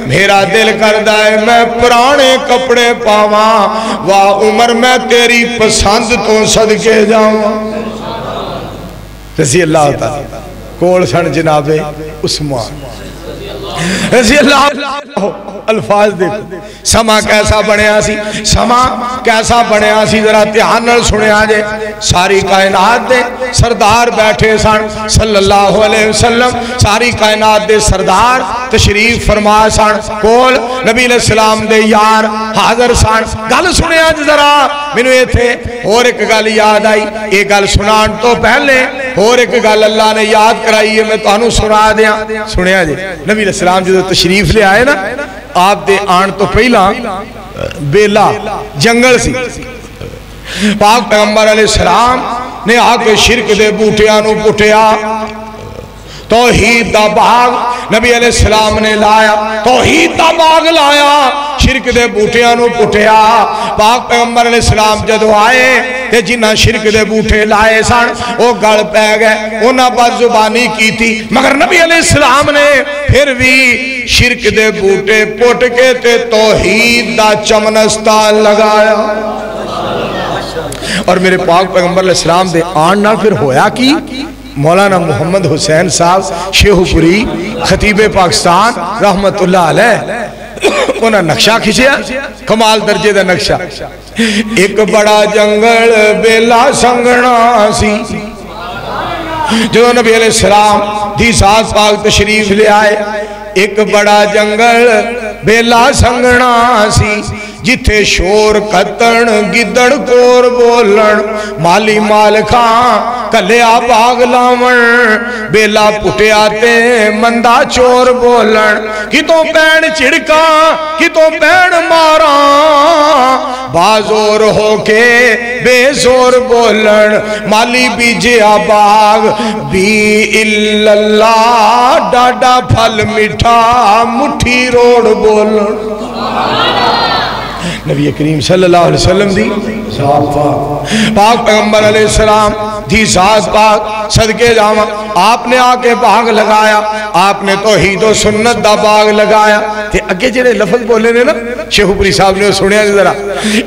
میرا دل کردہ ہے میں پرانے کپڑے پاواں واہ عمر میں تیری پسند تو صدقے جاؤں رضی اللہ تعالیٰ کول سن جناب عثمان رضی اللہ الفاظ دیکھو سما کیسا بنیا سی سما کیسا بنیا سی ذرا دھیان سنے آجے ساری کائنات دے سردار بیٹھے سن صلی اللہ علیہ وسلم ساری کائنات دے سردار تشریف فرما سن کول نبی علیہ السلام دے یار حاضر سن گل سنے آج ذرا منو یہ تھے اور ایک گل یاد آئی ایک گل سنان تو پہلے اور ایک گل اللہ نے یاد کرائی ہے میں تو انہوں سنا دیا سنے آجے نبی علیہ السلام جو تشریف لے آئے نا آپ دے آن تو پہلا بیلا جنگل سی پاک پیغمبر علیہ السلام نے آکے شرک دے بوٹیاں نو پٹیا توحید دا باغ نبی علیہ السلام نے لایا توحید دا باغ لایا شرک دے بوٹیاں نو پٹیا پاک پیغمبر علیہ السلام جدو آئے تے جنہ شرک دے بوٹے لائے سن وہ گل پہ گئے انہاں بات زبانی کی تھی مگر نبی علیہ السلام نے پھر بھی شرک دے بوٹے پٹ کے تے توحید دا چمنستان لگایا اور میرے پاک پیغمبر علیہ السلام دے آن نہ پھر ہویا کی مولانا محمد حسین صاحب شیخ پوری خطیب پاکستان رحمت اللہ علیہ انہاں نقشہ کھچیا کمال درجے دا نقشہ ایک بڑا جنگل بیلا سنگنا سی جو نبی علیہ السلام دی ذات پاک تشریف لے آئے ایک بڑا جنگل بیلا سنگنا سی جتھے شور کتن گدڑ کور بولن مالی مالکاں کلیا باغ لاون بیلا پٹے آتے مندہ چور بولن کتوں پین چڑکا کتوں پین مارا بازور ہو کے بے زور بولن مالی بیجیا باغ بی اللہ ڈاڈا پھل مٹھا مٹھی روڑ بولن نبی کریم صلی اللہ علیہ وسلم دی پاک پیغمبر علیہ السلام دی ذات پاک صدقے جاواں آپ نے آکے باغ لگایا آپ نے توحید و سنت دا باغ لگایا تے اگے جڑے لفظ بولے نے نا شیخ پوری صاحب نے سنیا ذرا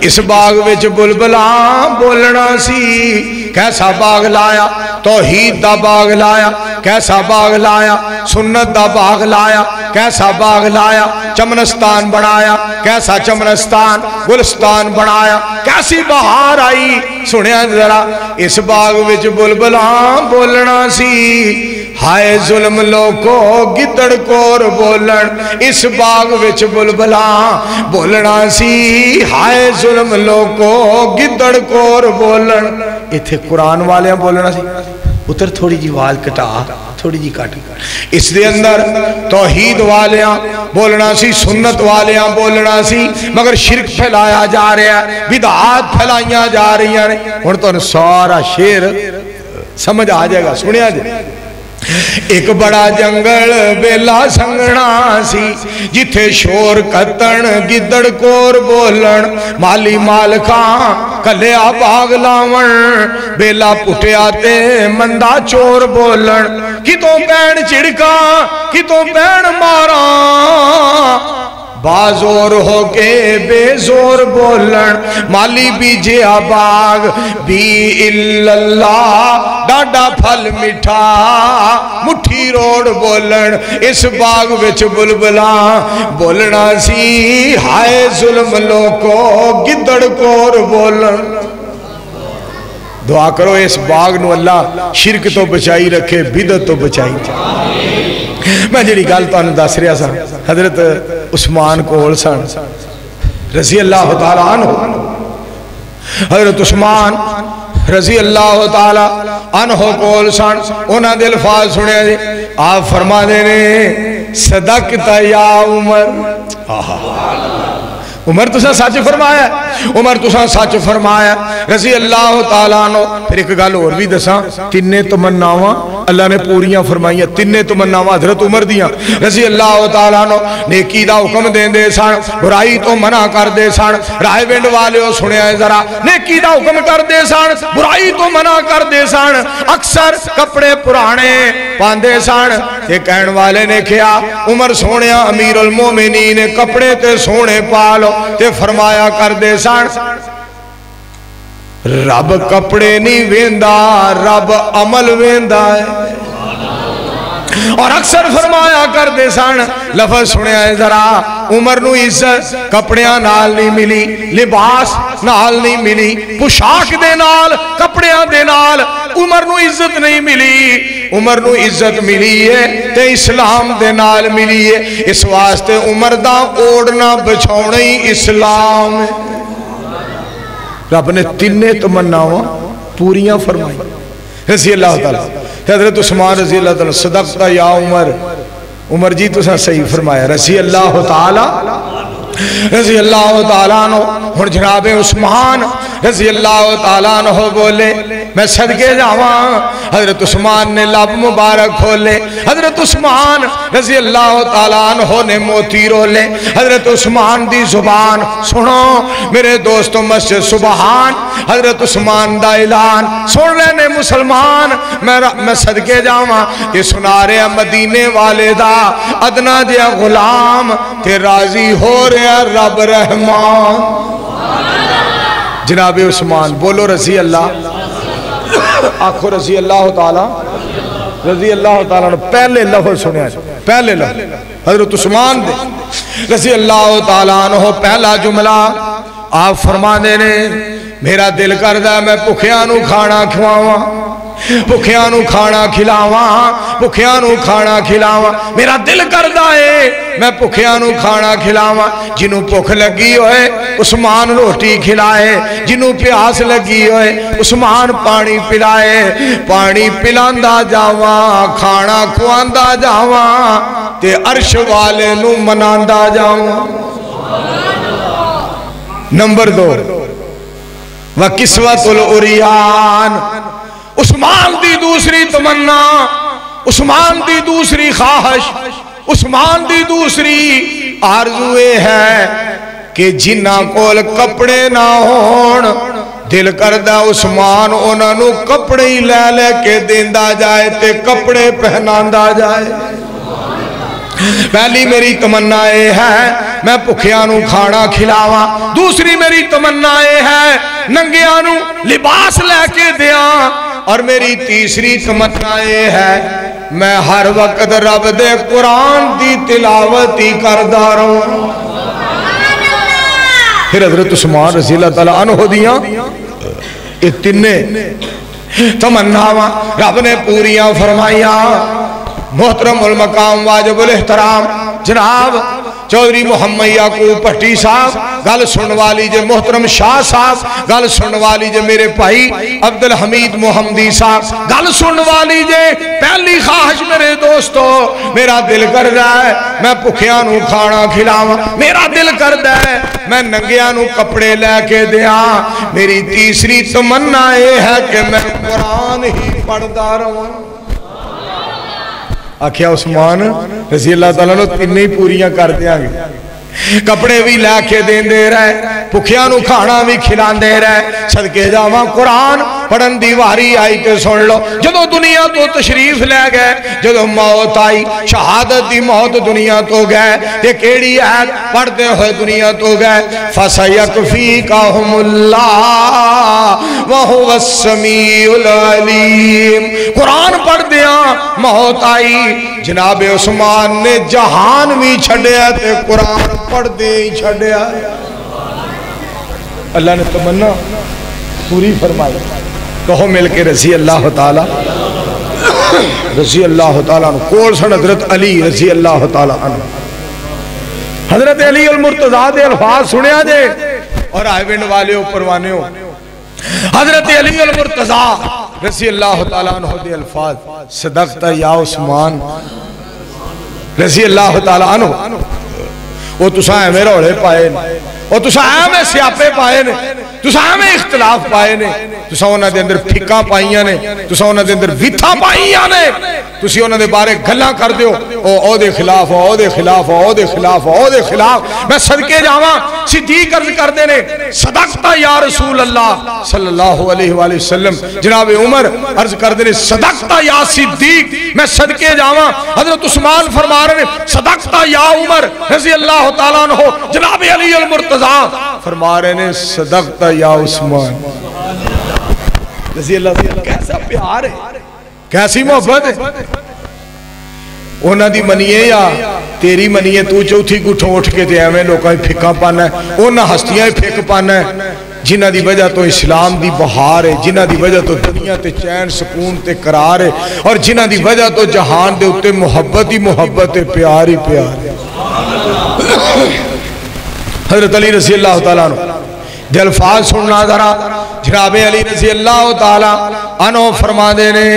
اس باغ وچ بلبلاں بولنا سی کیسا باغ لایا توحید دا باغ لایا کیسا باغ لایا سنت دا باغ لایا کیسا باغ لایا چمنستان بنایا کیسا چمنستان گلستان بنایا کیسی بہار آئی سنیا ذرا اس باغ وچ بلبلاں بولنا سی ہائے ظلم لوکو گدڑ کور بولن اس باغ وچ بلبلاں بولنا سی ہائے ظلم لوکو گدڑ کور بولن ایتھے قرآن والے بولنا سی اتر تھوڑی جی وال کٹا تھوڑی جی کاٹی اس دے اندر توحید والیاں بولنا سی سنت والیاں بولنا سی مگر شرک پھیلایا جا رہا ہے بدعات پھیلائیاں جا رہی ہیں اور تو سارا شیر سمجھ آ جائے گا سنیا جائے ایک بڑا جنگل بیلا سنگنا سی جتھے شور کتن گدڑ کور بولن مالی مالکاں کلیا باغ لاون بیلا پٹیا تے مندہ چور بولن کتوں پین چڑکا کتوں پین مارا بازور ہو کے بے زور بولن مالی بیجے باغ بھی اللہ ڈاڈا پھل مٹھا مٹھی روڑ بولن اس باغ وچ بلبلاں بولنا سی ہائے ظلم لوکو گدڑ کور بولن دعا کرو اس باغ نو اللہ شرک تو بچائی رکھے بدعت تو بچائی میں جڑی گل تانوں دس رہا سا حضرت عثمان کول سن رضی اللہ تعالیٰ عنہ حضرت عثمان رضی اللہ تعالیٰ عنہ کول سن انہاں دے الفاظ سنے جی آپ فرما دینے صدقت یا عمر عمر تسا سچ فرمایا عمر تسا سچ فرمایا رضی اللہ تعالیٰ عنہ پھر ایک گل اور بھی دساں تینے تمناواں اللہ نے پوریاں فرمائیاں تینے تمناواں حضرت عمر دیاں رضی اللہ تعالیٰ عنہ نیکی دا حکم دین دے سن برائی تو منع کر دے سن رائے وینڈ والے ہو سنیا ہے ذرا نیکی دا حکم کر دے سن برائی تو منع کر دے سن اکثر کپڑے پرانے پاندے سن یہ کہن والے نے کیا عمر سونیا امیر المومنین کپڑے تے سونے پالو تے فرمایا کر دے سن رب کپڑے نہیں ویندا رب عمل ویندا ہے اور اکثر فرمایا کر دے سن لفظ سنیا ہے ذرا عمر نو عزت کپڑیاں نال نہیں ملی لباس نال نہیں ملی پوشاک دے نال کپڑیاں دے نال عمر نو عزت نہیں ملی عمر نو عزت ملی ہے تے اسلام دے نال ملی ہے اس واسطے عمر دا اوڑنا بچھونا ہی اسلام ہے رب نے تینے تمناواں پوریاں فرمائی رضی اللہ تعالیٰ حضرت عثمان رضی اللہ تعالیٰ صدقت یا عمر عمر جی تو صحیح فرمایا رضی اللہ تعالیٰ رضی اللہ تعالیٰ عنہ اور جناب عثمان رضی اللہ تعالیٰ عنہ بولے میں صدقے جاواں حضرت عثمان نے لب مبارک کھولے حضرت عثمان رضی اللہ تعالیٰ عنہ نے موتی رولے حضرت عثمان دی زبان سنو میرے دوستو مسجد سبحان حضرت عثمان دا اعلان سن لینے مسلمان میں صدقے جاواں یہ سنا رہے مدینے والے دا ادنا دیا غلام تے راضی ہو رہے رب رحمان جناب عثمان بولو رضی اللہ آنکھو رضی اللہ تعالی رضی اللہ تعالیٰ پہلے لفظ سنیا پہلے لفظ حضرت عثمان دے رضی اللہ تعالیٰ عنہ پہلا جملہ آپ فرما دینے میرا دل کردہ میں پکھیانو کھانا کھواواں بھکھیاں نو کھانا کھلاواں بھکھیاں نو کھانا کھلاواں میرا دل کردہ ہے میں بھکھیاں نو کھانا کھلاواں جنوں بھوک لگی ہوئے عثمان روٹی کھلائے جنوں پیاس لگی ہوئے عثمان پانی پلائے پانی پلاندا جاواں کھانا کھواندا جاواں تے عرش والے نو مناندا جاواں نمبر 2 وَقِسْوَةُ الْعُرِيَانِ عثمان دی دوسری تمنا عثمان دی دوسری خواہش عثمان دی دوسری آرزوے ہے کہ جنہ کول کپڑے نہ ہون دل کردہ عثمان انہوں کپڑے ہی لے لے کے دیندہ جائے تے کپڑے پہناندہ جائے پہلی میری تمنا یہ ہے میں بھکھیاں کھانا کھلاواں دوسری میری تمنا یہ ہے ننگیاں لباس لے کے دیاں اور میری تیسری تمنا یہ ہے میں ہر وقت رب دے قرآن دی تلاوت ہی کردہ رہوں پھر حضرت عثمان رضی اللہ تعالیٰ عنہ دیاں اتنے تمناواں رب نے پوریاں فرمائیاں محترم المقام واجب الاحترام جناب چودھری محمد یعقوب پٹی صاحب گل سن والی جے محترم شاہ صاحب گل سن والی جے میرے بھائی عبدالحمید محمدی صاحب گل سن والی جے پہلی خواہش میرے دوستو میرا دل کر رہا ہے میں بھکھیاں کھانا کھلاواں میرا دل کر رہا ہے میں ننگیاں کپڑے لے کے دیاں میری تیسری تمنا یہ ہے کہ میں قرآن ہی پڑھدا رہوں آکھیا عثمان رضی اللہ تعالیٰ نے تینیں پوریاں کر دیا گے کپڑے بھی لے کے دین دے رہے بھکھیاں کھانا بھی کھلان دے رہے صدقے جاواں قرآن پڑھن دی واری آئی تے سن لو جدو دنیا تو تشریف لے گئے جدو موت آئی شہادت دی موت دنیا تو گئے یہ کیڑی آیت پڑھتے ہوئے دنیا تو گئے فَسَيَكْفِيكَهُمُ اللَّهُ وَهُوَ السَّمِيعُ الْعَلِيمُ قرآن پڑھ دیا موت آئی جناب عثمان نے جہان بھی چھڑیا تے قرآن پڑھ دے ہی چھڑیا اللہ نے تمنا پوری فرمائی کہو مل کے رضی اللہ تعالیٰ عنہ کول سن حضرت علی رضی اللہ تعالیٰ عنہ حضرت علی المرتضیٰ دے الفاظ سنیا جے اور آئے بین والے ہو پروانے ہو حضرت علی المرتضیٰ رضی اللہ تعالیٰ عنہ دے الفاظ صدقت یا عثمان رضی اللہ تعالیٰ عنہ وہ تساں میں روڑے پائے وہ تساں میں سیاپے پائے نے تساں میں اختلاف پائے نے تساں انہاں دے اندر پھکاں پائیاں نے تساں انہاں دے اندر ویتھاں پائیاں نے تسی انہاں دے بارے گھلاں کر دیو او دے خلاف او دے خلاف او دے خلاف او دے خلاف میں صدقے جاواں صدیق عرض کر دے نے صدقتا یا رسول اللہ صلی اللہ علیہ وآلہ وسلم جناب عمر عرض کر دے نے صدقتا یا صدیق میں صدقے جاواں حضرت عثمان فرما رہے نے صدقتا یا عمر رضی اللہ تعالیٰ عنہ جناب علی المرتضیٰ فرما رہے نے صدقتا یا عثمان رضی اللہ تعالیٰ کیسا پیار ہے کیسی محبت ہے اونا دی منیے یا تیری منیے تو چوتھی کو ٹھوٹ کے تے ایویں لوکاں پھکاں پانا ہے اونا ہستیاں پھک پانا ہے جنہ دی وجہ تو اسلام دی بہار ہے جنہ دی وجہ تو دنیا تے چین سکون تے قرار ہے اور جنہ دی وجہ تو جہان دے اتے محبت ہی محبت ہے پیار ہی پیار ہے حضرت علی رضی اللہ تعالیٰ عنہ دے الفاظ سننا ذرا جناب علی رضی اللہ تعالیٰ عنہ فرما دینے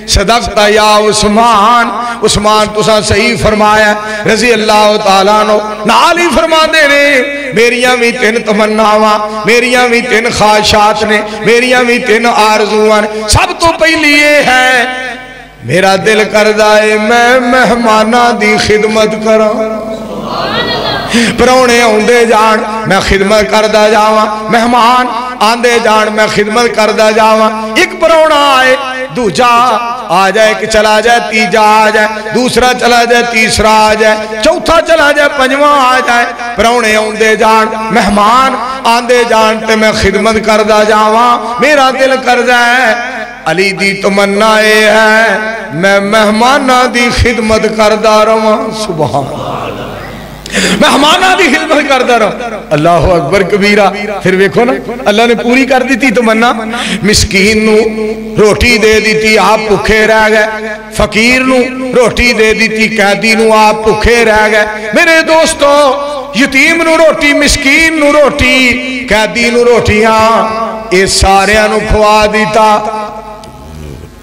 صدقتا یا عثمان عثمان تساں صحیح فرمایا رضی اللہ تعالیٰ عنہ نالی فرما دینے میریاں بھی تین تمناواں میریاں بھی تین خواہشات نے میریاں بھی تین آرزوان سب تو پہلی یہ ہے میرا دل کردہ ہے میں مہمانہ دی خدمت کروں پرونے آندے جان میں خدمت کردہ جاواں مہمان آندے جان میں خدمت کردہ جاواں ایک پرونا آئے دوجا آ جائے کہ چلا جائے تیجا آ جائے دوسرا چلا جائے تیسرا آ جائے چوتھا چلا جائے پنجواں آ جائے پرونے آندے جان مہمان آندے جان تے میں خدمت کردہ جاواں میرا دل کردہ ہے علی دی تمنا اے ہے میں مہمانہ دی خدمت کردہ رہاں سبحان مہمانہ دی خدمت کردہ رہا اللہ اکبر کبیرہ پھر ویکھو نا اللہ نے پوری کر دی تھی تمنا مسکین نو روٹی دے دی تھی آپ بھکھے رہ گئے فقیر نو روٹی دے دی تھی قیدی نو آپ بھکھے رہ گئے میرے دوستو یتیم نو روٹی مسکین نو روٹی قیدی نو روٹیاں اے ساریاں نو کھوا دیتا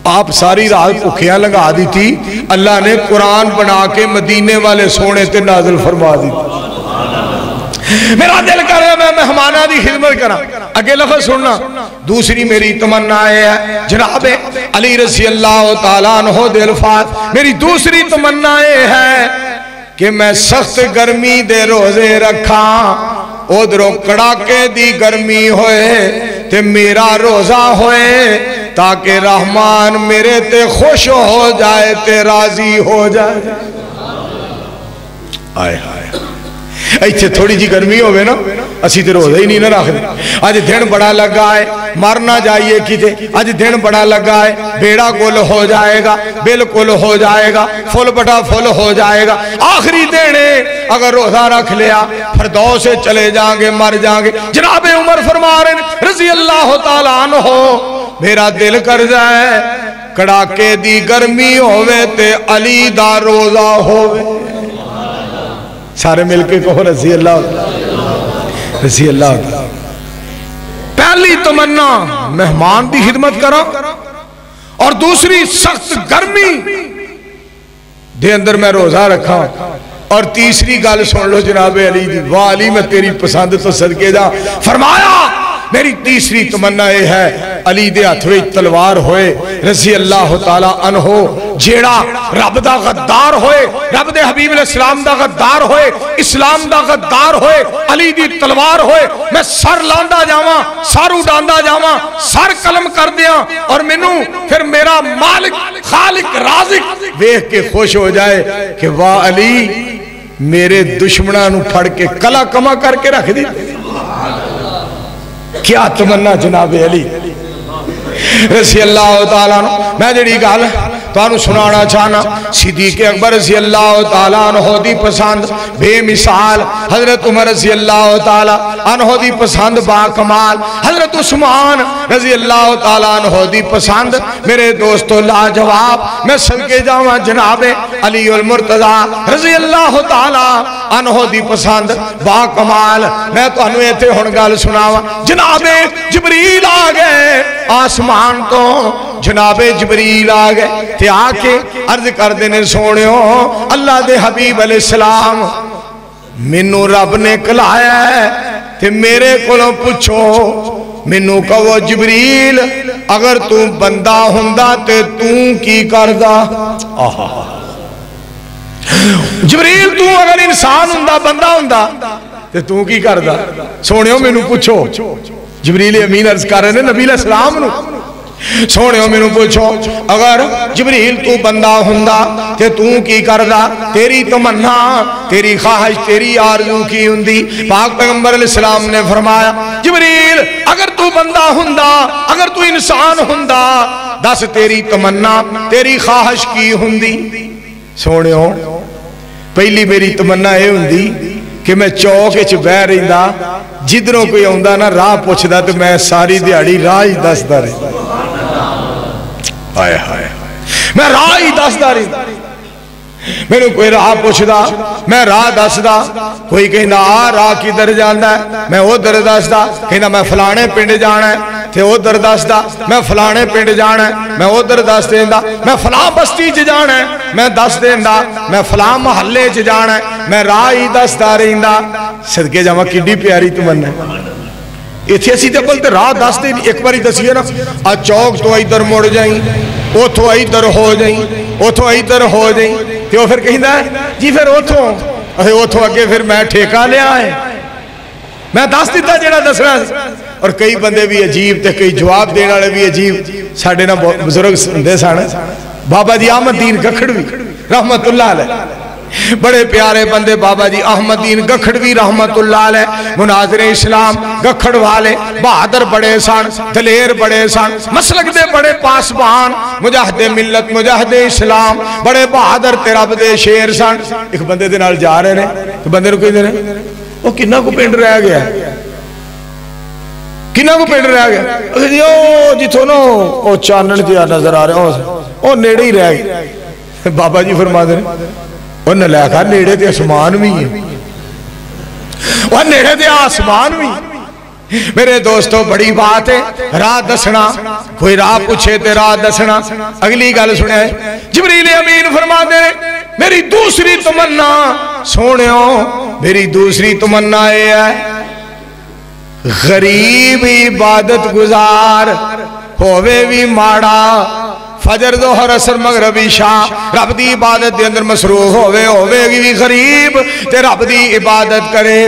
آپ ساری رات بھکھیاں لگا دی تھی اللہ نے قرآن بنا کے مدینے والے سونے تے نازل فرما دی میرا دل کر رہا ہے میں مہمانہ دی خدمت کرا اگے لفظ سننا دوسری میری تمنا ہے جناب علی رضی اللہ تعالیٰ عنہ دے الفاظ میری دوسری تمنا ہے کہ میں سخت گرمی دے روزے رکھاں ادھروں کڑاکے دی گرمی ہوئے تے میرا روزہ ہوئے تاکہ رحمان میرے تے خوش ہو جائے تے راضی ہو جائے. آئے آئے ایتھے تھوڑی جی گرمی ہوئے نا اسی تے روزہ ہی نہیں نہ رکھ دے. آج دن بڑا لگا ہے مرنا جائیے کیتے آج دن بڑا لگا ہے بیڑا گل ہو جائے گا بالکل ہو جائے گا فل بٹا فل ہو جائے گا. آخری دینے اگر روزہ رکھ لیا فردوس سے چلے جائیں گے مر جائیں گے. جناب عمر فرما رہے ہیں رضی اللہ تعالیٰ عنہ میرا دل کر جائے کڑاکے دی گرمی ہوئے تے علی دا روزہ ہوئے. سارے مل کے کہو رضی اللہ رضی اللہ. پہلی تمنا مہمان دی خدمت کرو اور دوسری سخت گرمی دے اندر میں روزہ رکھا اور تیسری گل سن لو جناب علی دی. واہ علی میں تیری پسند تو صدقے جا. فرمایا میری تیسری تمنا یہ ہے علی دے ہاتھ وچ تلوار ہوئے رضی اللہ تعالی عنہ جیڑا رب دا غدار ہوئے رب دے حبیب علیہ السلام دا غدار ہوئے اسلام دا غدار ہوئے علی دی تلوار ہوئے میں سر لاندا جاواں سر اڈاندا جاواں سر قلم کر دیاں اور مینوں پھر میرا مالک خالق رازق دیکھ کے خوش ہو جائے کہ واہ علی میرے دشمناں نو پھڑ کے کلا کما کر کے رکھ دی. کیا تمنا جناب علی رضی اللہ تعالیٰ عنہ. میں جڑی گل تانوں سنانا چاہنا صدیق اکبر رضی اللہ تعالیٰ عنہ دی پسند بے مثال حضرت عمر رضی اللہ تعالیٰ عنہ دی پسند با کمال حضرت عثمان رضی اللہ تعالیٰ عنہ دی پسند میرے دوستو لاجواب. میں صدقے جاواں جناب علی المرتضی رضی اللہ تعالیٰ عنہ دی پسند با کمال. میں تو انوے تھے ہن گل سناواں جناب جبریل آ گئے آسمان تو جناب جبریل آ گئے تے آ کے عرض کر دینے سونے ہو اللہ دے حبیب علیہ السلام منو رب نے کلایا ہے تے میرے کولوں پوچھو منو کہو جبریل اگر تو بندہ ہوندا تے تو کی کردا. جبریل تو اگر انسان ہوندا بندہ ہوندا تے تو کی کردا. سونے ہو منو پوچھو جبریل امین عرض کر رہے ہیں نبی علیہ السلام نو سونے ہو منو پوچھو اگر جبریل تو بندہ ہوندا تے تو کی کردا تیری تمنا تیری خواہش تیری آرزو کی ہوندی. پاک پیغمبر علیہ السلام نے فرمایا جبریل اگر تو بندہ ہوندا اگر تو انسان ہوندا دس تیری تمنا تیری خواہش کی ہوندی. سونے ہو پہلی میری تمنا یہ ہوندی کہ میں چوک وچ بہ رہندا جدھروں کوئی آندا نا راہ پوچھدا تو میں ساری دیہاڑی راہ ہی دسدا رہندا. ہائے ہائے میں راہ ہی دسدا رہندا. میرے کوئی راہ پوچھدا میں راہ دسدا کوئی کہندا آ راہ کدھر جاندا ہے میں ادھر دسدا کہندا میں فلانے پنڈ جانا ہے تے ادھر دسدا میں فلانے پنڈ جانا ہے میں ادھر دس دیندا میں فلاں بستی چ جانا ہے میں دس دیندا میں فلاں محلے چ جانا ہے میں راہ ہی دسدا رہندا. صدقے جاواں کڈی پیاری تمنا ہے. ایتھے اسی تے بولتے راہ دس دے ایک باری دسیے نا آ چوک تو ادھر مڑ جائیں اوتھوں ادھر ہو جائیں اوتھوں ادھر ہو جائیں تے وہ پھر کہندا ہے جی پھر اوتھوں اگے پھر میں ٹھیکہ لیا ہے میں دس دیتا جیڑا دسنا. اور کئی بندے بھی عجیب تے کئی جواب دینے والے بھی عجیب. ساڈے نا بزرگ ہوندے سن بابا جی احمد دین گکھڑوی رحمت اللہ علیہ بڑے پیارے بندے بابا جی احمد دین گکھڑوی رحمت اللہ علیہ مناظر اسلام گکھڑ والے بہادر بڑے سن دلیر بڑے سن مسلک دے بڑے پاسبان مجاہد ملت مجاہد اسلام بڑے بہادر تے رب دے شیر سن. ایک بندے دے نال جا رہے ہیں تو بندے نو کہندے نے وہ کنہ کو پنڈ رہ گیا کنہ کو پنڈ رہ گیا جتھوں نو او چانن جہا نظر آ رہا او نیڑے ہی رہ گیا. بابا جی فرما دے وہ نلیکھا نیڑے تے آسمان بھی ہے وہ نیڑے تے آسمان بھی. میرے دوستو بڑی بات ہے راہ دسنا کوئی راہ پوچھے تے راہ دسنا. اگلی گل سنے جبریل امین فرما دے میری دوسری تمنا سونے ہو میری دوسری تمنا یہ ہے غریب عبادت گزار ہووے بھی ماڑا فجر ظہر عصر مغرب عشاء رب دی عبادت دے اندر مصروف ہووے بھی غریب تے رب دی عبادت کرے.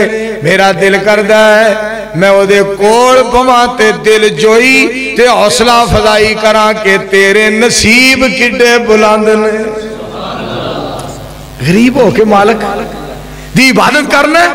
میرا دل کردہ ہے میں وہ دے کوڑ پواں تے دل جوئی تے حوصلہ فضائی کراں کہ تیرے نصیب کڈے بلند نے. غریب ہو کے مالک دی عبادت کرنا ہے,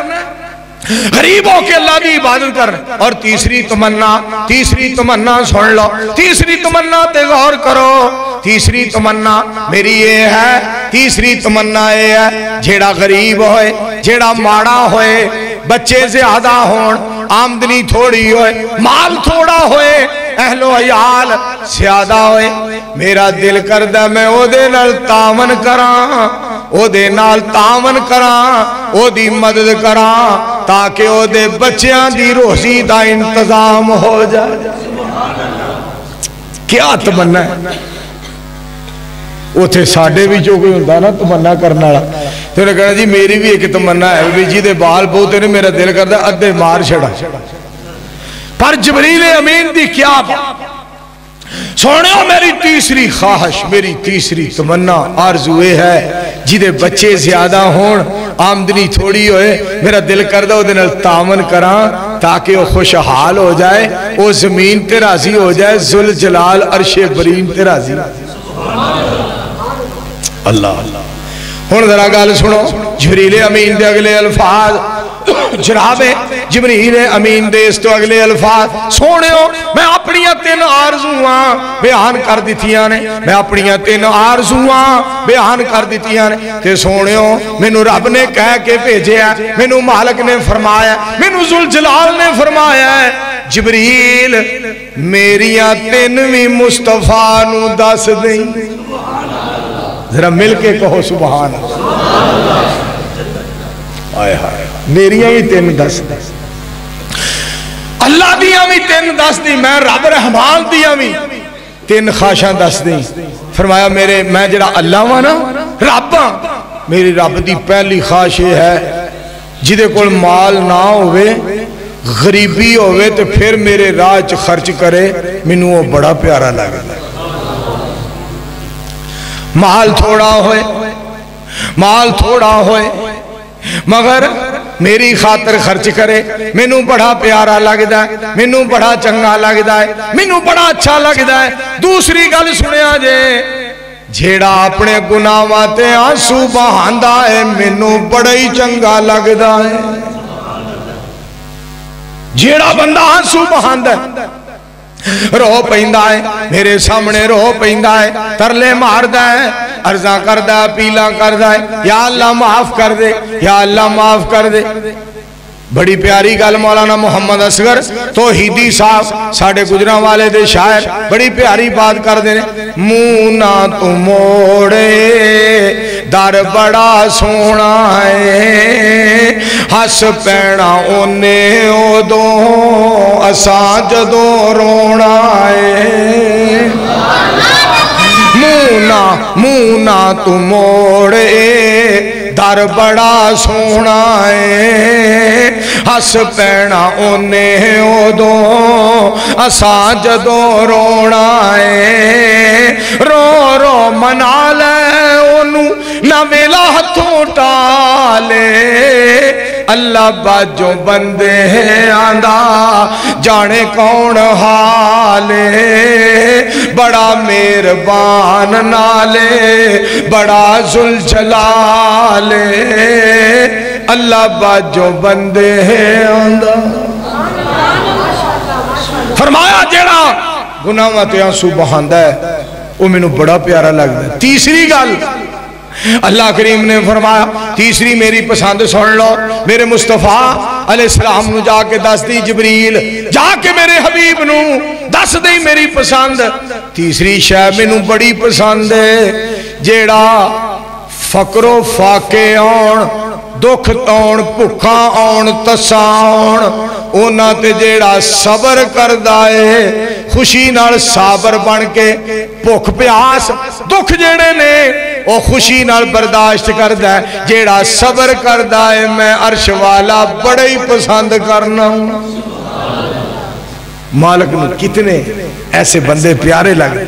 غریب ہو کے اللہ دی عبادت کر. اور تیسری تمنا سن لو, تیسری تمنا تے غور کرو. تیسری تمنا میری یہ ہے, تیسری تمنا یہ ہے جیڑا غریب ہوئے, جیڑا ماڑا ہوئے, بچے زیادہ ہون, آمدنی تھوڑی ہوئے, مال تھوڑا ہوئے, اہل و عیال زیادہ ہوئے, میرا دل کردہ میں او دے نال تعاون کراں, او دے نال تعاون کراں, او دی مدد کراں تاکہ او دے بچیاں دی روزی دا انتظام ہو جائے. کیا تمنا ہے؟ وہ تھے ساڑھے بھی جو کوئی ہوندہ نا تمنا کرنا رہا, تو نے کہا جی میری بھی ایک تمنا ہے بھی جی دے بال بہتے نے میرا دل کردہ ادھے مار چھڑا. پر جبریل امین دی کیا بات سوڑیوں, میری تیسری خواہش, میری تیسری تمنا آرزوے ہے جیدے بچے زیادہ ہون, آمدنی تھوڑی ہوئے, میرا دل کردہ وہ دن تعاون کران تاکہ وہ خوشحال ہو جائے, وہ زمین تے راضی ہو جائے, ذل جلال عرش برین تے راضی. اللہ ہون ذرا گال سنو, جبریل امین دے اگلے الفاظ, جناب جبریل امین دے اس تو اگلے الفاظ سونےو, میں اپنیاں تین آرزوان بیان کر دیتیاں نے, میں اپنیاں تین آرزوان بیان کر دیتیاں نے. تے سونےو مینو رب نے کہہ کے بھیجے ہے, مینو مالک نے فرمایا, مینو ذوالجلال نے فرمایا ہے, جبریل میریاں تینویں مصطفیٰ نو دس دیں. ذرا مل کے کہو سبحان اللہ. آئے ہائے میریاں ہی تین دس دی, اللہ دیاں بھی تین دس دی, میں رب رحمان دیاں بھی تین خواہشاں دس دی. فرمایا میرے میں جڑا اللہ وانا رب, میری رب دی پہلی خواہش یہ ہے جدے کول مال نہ ہوئے, غریبی ہوئے تو پھر میرے راج خرچ کرے, منو وہ بڑا پیارا لگا. مال تھوڑا ہوئے, مال تھوڑا ہوئے مگر میری خاطر خرچ کرے, مینو بڑا پیارا لگدا ہے, مینو بڑا چنگا لگدا ہے, مینو بڑا اچھا لگدا ہے. دوسری گل سنیا جے, جیڑا اپنے گناہاں تے آنسو بہاندا ہے مینو بڑا ہی چنگا لگدا ہے. جیڑا بندہ آنسو بہاندا ہے, رو پہندہ ہے, میرے سامنے رو پہندہ ہے, ترلے ماردہ ہے, عرضاں کردہ ہے, پیلا کردہ ہے, یا اللہ معاف کر دے, یا اللہ معاف کر دے. بڑی پیاری گل مولانا محمد اصغر توحیدی صاحب ساڑھے گجراں والے دے شاعر بڑی پیاری بات کر دینے. مونا تو موڑے در بڑا سونا ہے, ہس پینا اونے او دو اساں جدوں رونا ہے. مونا تو موڑے در بڑا سونا ہے, ہس پینا اونے او دو اساں جدوں رونا ہے. رو رو منا لے اونوں نہ ویلا ہتھوں ٹالے, اللہ باجوں بندے آندہ جانے کون حالے, بڑا مہربان نالے بڑا ذوالجلالے, اللہ باجوں بندے آندہ. فرمایا جیڑا گناہاں تے آنسو بہاندا ہے وہ مینوں بڑا پیارا لگدا ہے. تیسری گل اللہ کریم نے فرمایا, تیسری میری پسند سن لو, میرے مصطفیٰ علیہ السلام نو جا کے دس دی, جبریل جا کے میرے حبیب نو دس دی میری پسند. تیسری شے مینوں بڑی پسند ہے, جیڑا فقر و فاقے آن, دکھ آن, بھکھا آن, تسا آن, اونا تے جیڑا صبر کردائے, خوشی نال صابر بن کے, بھکھ پیاس دکھ جیڑے نے او خوشی نال برداشت کردہ ہے, جیڑا صبر کردہ ہے میں عرش والا بڑے ہی پسند کرنا ہوں. مالک نے کتنے ایسے بندے پیارے لگے.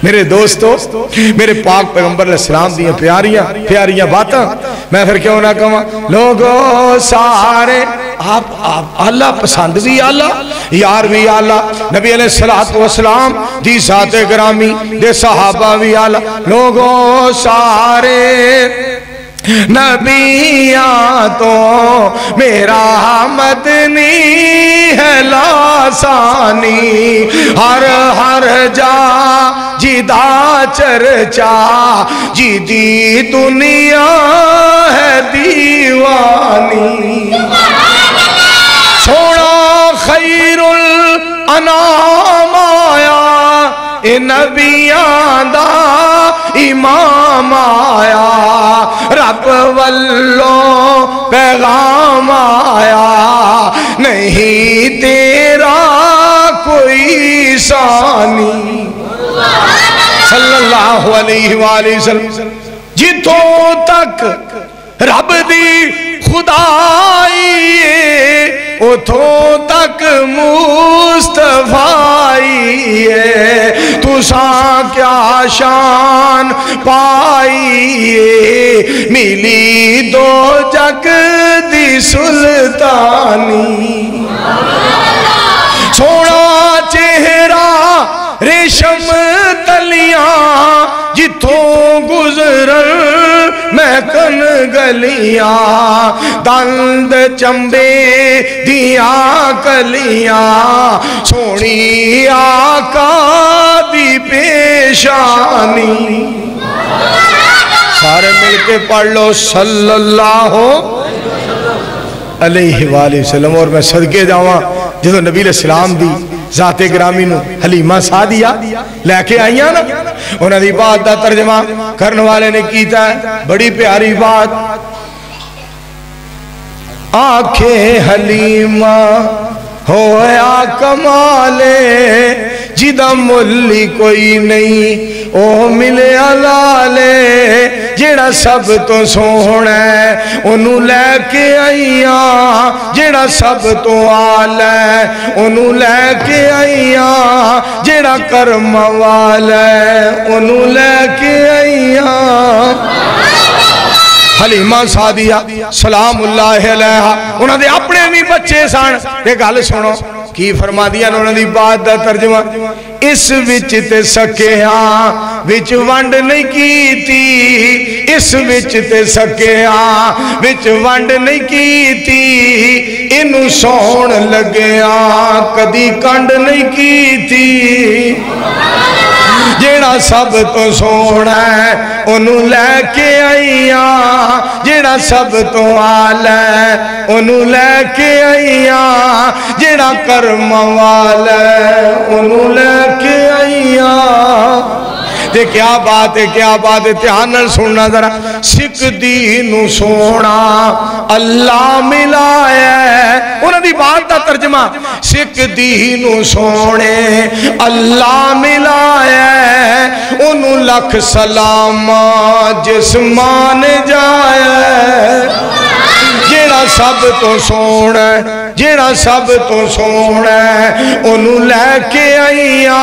میرے دوستو, میرے پاک پیغمبر علیہ السلام دیاں پیاریاں باتاں میں پھر کیوں نہ کہاں. لوگو سارے آپ آلہ پسند بھی آلہ یار بھی آلہ نبی علیہ السلام دی ذات گرامی دے صحابہ بھی آلہ لوگوں سارے نبیاں تو میرا مدنی ہے لاسانی ہر جا جدا چرچا جیدی دنیا ہے دیوانی سونا خیر الانام آیا اے نبیاں دا امام آیا رب والوں پیغام آیا نہیں تیرا کوئی ثانی صلی اللہ علیہ وآلہ وسلم جتوں تک رب دی خدائی اتھوں تک مصطفیٰ تساں کیا شان پائی ملی دو جگ دی سلطانی سونا چہرہ ریشم تلیاں جتوں گزرن محکن گلیاں دند چمبے دیا کلیاں سونی آقا دی پیشانی سارے مل کے پڑھ لو صلی اللہ علیہ وآلہ وسلم اور میں صدقے جاواں جدو نبی علیہ السلام دی ذات گرامی نو حلیمہ سعدیہ لے کے آئیاں نا انہاں دی بات دا ترجمہ کرنے والے نے کیتا ہے بڑی پیاری بات آنکھیں حلیمہ ہویا کمالے جدہ ملی کوئی نہیں او ملے علالے جیڑا سب تو سونا ہے انہوں لے کے آئیاں جیڑا سب تو آل ہے انہوں لے کے آئیاں جیڑا کرم والا ہے انہوں لے کے آئیاں حلیمہ سعدیہ سلام اللہ علیہ انہوں نے اپنے بھی بچے سان یہ گل سنو کی فرما دیا انہوں نے بات دا ترجمہ اس وچ تے سکیاں وچ ونڈ نہیں کی تھی اس وچ تے سکیاں وچ ونڈ نہیں کی تھی انہوں سون لگیاں کدی کنڈ نہیں کی تھی جیڑا سب تو سونا ہے انہوں لے کے آئیاں جیڑا سب تو آل ہے انہوں لے کے آئیاں جیڑا کرم والا ہے انہوں لے کے آئیاں تے کیا بات ہے دھیان سننا ذرا سکھ دینو سونا اللہ ملایا ہے انہوں نے بات دا ترجمہ سکھ دینو سونے اللہ ملایا ہے انہوں لکھ سلام جسمان جائے جیڑا سب تو سونا جیڑا سب تو سونا انہوں لے کے آئیاں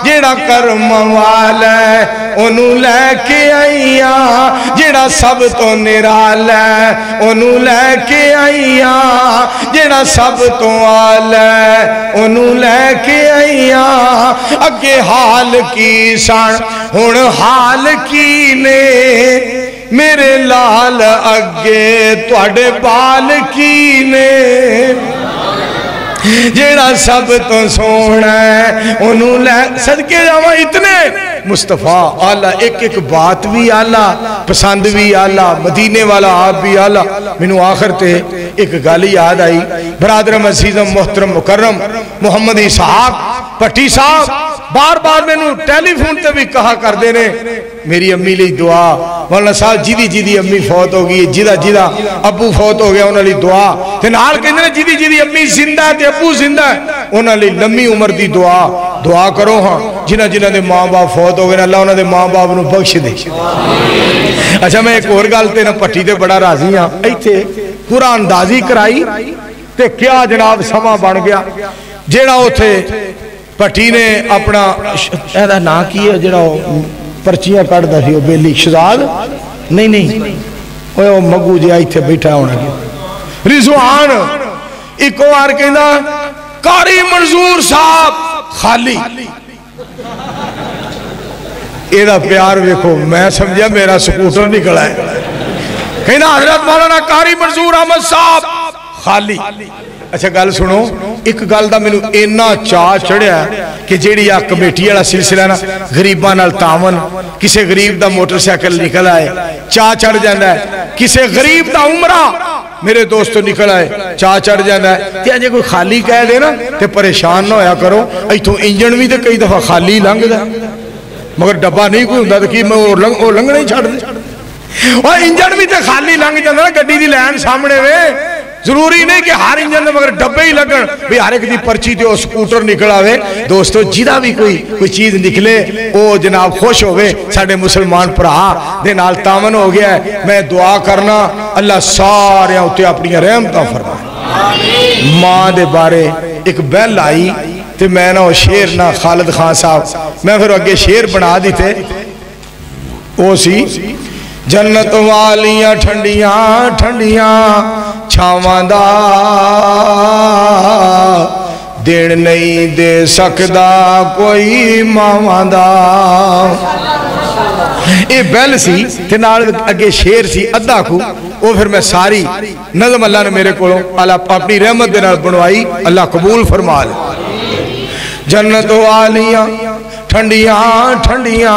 جیڑا کرم والا ہے انہوں لے کے آئیاں جیڑا سب تو نرال ہے انہوں لے کے آئیاں جیڑا سب تو آل ہے انہوں لے کے آئیاں اگے حال کی سان ہن حال کی نے میرے لال اگے تواڈے بال کی نے جیڑا سب تو سونا ہے انہوں لے صدقے جاواں اتنے مصطفیٰ آلہ ایک ایک بات بھی آلہ پسند بھی آلہ مدینے والا آپ بھی آلہ منو آخر تے ایک گالی یاد آئی برادرم عزیزم محترم مکرم محمد اسحاق پٹی صاحب بار بار میں نو ٹیلی فون تے بھی کہا کر دینے میری امی لی دعا مولانا صاحب جیدی امی فوت ہو گئی جیدہ ابو فوت ہو گیا انہوں لی دعا تے نال کہنے جیدی امی زندہ ہے تے ابو زندہ ہے انہوں لی لمبی عمر دی دعا کرو ہاں جنہ دے ماں باپ فوت ہو گئے اللہ انہوں دے ماں باپ نو بخش دے اچھا میں ایک اور گل تے نا پٹی تے بڑا راضی ہاں ایتھے پورا اندازی کرائی تے کیا جناب سما بن گیا جیڑا ہوتے پٹی نے اپنا ایدہ نا کیا جڑا پرچیاں کٹ دا سی بیلی شزاد نہیں وہ مگو جی آئی تھے بیٹھا ہونا کی رضوان ایک بار کہنا قاری منظور صاحب خالی ایدہ پیار ویکھو میں سمجھا میرا سکوٹر نکلا ہے کہنا حضرت مولانا قاری منظور احمد صاحب خالی اچھا گل سنو ایک گل دا مینوں اینا چاہ چڑھیا کہ جیڑی آ کمیٹی والا سلسلہ نا غریباں نال تعاون کسے غریب دا موٹر سائیکل نکل آئے چاہ چڑھ جاندا ہے کسے غریب دا عمرہ میرے دوستو نکل آئے چاہ چڑھ جاندا ہے کہ اجے کوئی خالی کہہ دے نا تے پریشان نہ ہویا کرو ایتھوں انجن بھی تے کئی دفعہ خالی لنگ دا مگر ڈبا نہیں کوئی ہوندا تے کی میں او لنگنے ہی چھڑ دے اور انجن بھی تے خالی لنگ جاندا نا گڈی دی لین سامنے وے ضروری نہیں کہ ہر انجن میں مگر ڈبے ہی لگن بھی ہر ایک دی پرچی تے او سکوٹر نکلا ہوئے دوستو جدہ بھی کوئی چیز نکلے او جناب خوش ہوئے ساڑھے مسلمان پرہا دے نال تامن ہو گیا ہے میں دعا کرنا اللہ سارے ہوتے اپنی رحمتہ فرمائے ماں دے بارے ایک بیل آئی تے میں نہ شیر نہ خالد خان صاحب میں پھر اگے شیر بنا دی تھے او سی جنت والیاں ٹھنڈیاں ٹھنڈیاں چھاواں دا دین نہیں دے سکدا کوئی ماواں دا اے بیل سی تے نال اگے شیر سی ادھا کو وہ پھر میں ساری نظم اللہ نے میرے کو اپنی رحمت دے نال بنوائی اللہ قبول فرما لے جنت والیاں ٹھنڈیاں ٹھنڈیاں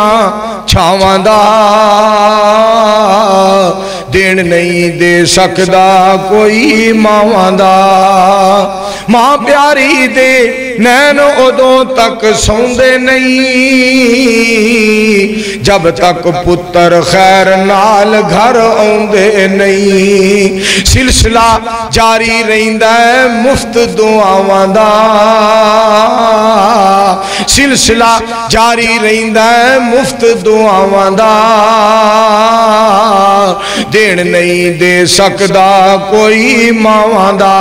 چھاواں دا دین نہیں دے سکدا کوئی ماواں دا ماں پیاری دے نین ادوں تک سوندے نہیں جب تک پتر خیر نال گھر آوندے نہیں سلسلہ جاری رہندا ہے مفت دعاواں دا سلسلہ جاری رہندا ہے مفت دعاواں دا دین نہیں دے سکدا کوئی ماواں دا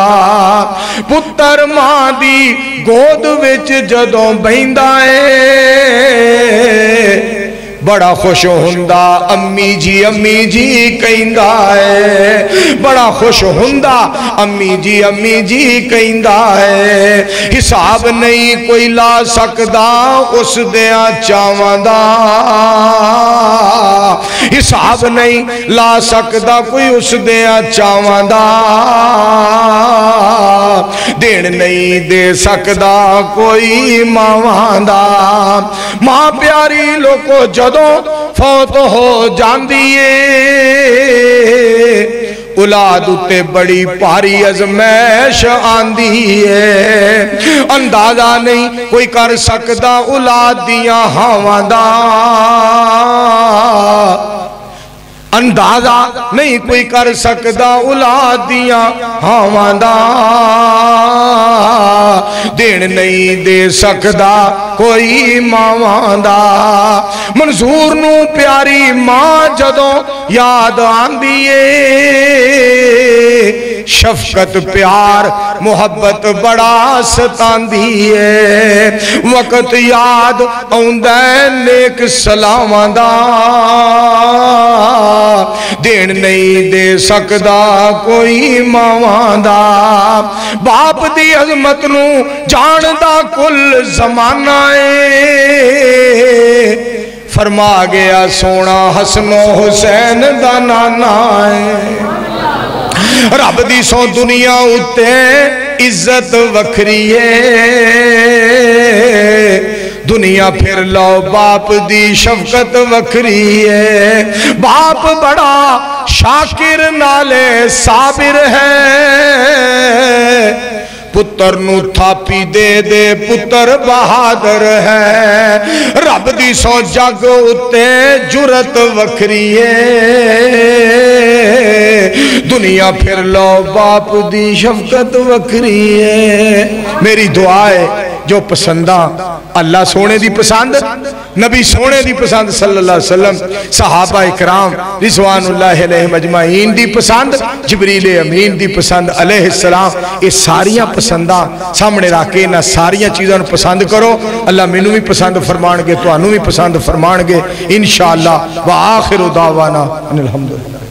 پتر ماں دی گود وچ جدوں بہندا اے بڑا خوش ہوندا امی جی کہندا ہے بڑا خوش ہوندا امی جی کہندا ہے حساب نہیں کوئی لا سکدا اس دیاں چاواں دا حساب نہیں لا سکدا کوئی اس دیاں چاواں دا دین نہیں دے سکدا کوئی ماواں دا ماں پیاری لوکو جدوں فوت ہو جاندی ہے اولاد اتے بڑی پاری ازمیش آندی ہے اندازہ نہیں کوئی کر سکدا اولاد دیاں ہاواں دا اندازہ نہیں کوئی کر سکدا اولاد دیاں ہاواں دا دین نہیں دے سکدا کوئی ماواں دا منظور نو پیاری ماں جدوں یاد آندی ہے شفقت پیار محبت بڑا ستاندی ہے وقت یاد آوندا ہے نیک سلاواں دا دین نہیں دے سکدا کوئی ماواں دا باپ دی عظمت نو جاندا کل زمانہ ہے فرما گیا سونا حسن و حسین دا نانا ہے رب دی سو دنیا اتے عزت وکھری ہے دنیا پھر لو باپ دی شفقت وکھری ہے باپ بڑا شاکر نالے صابر ہے پتر نو تھاپی دے دے پتر بہادر ہے رب دی سو جگ اتے جرت وکھری ہے دنیا پھر لو باپ دی شفقت وکھری ہے میری دعا ہے جو پسندہ اللہ سونے دی پسند نبی سونے دی پسند صلی اللہ علیہ وسلم صحابہ اکرام رضوان اللہ علیہ مجمعین دی پسند جبریل امین دی پسند علیہ السلام یہ ساریاں پسندہ سامنے راکے نہ ساریاں چیزوں پسند کرو اللہ منو بھی پسند فرمان گے تو انو بھی پسند فرمان گے انشاءاللہ وآخر دعوانا ان الحمدللہ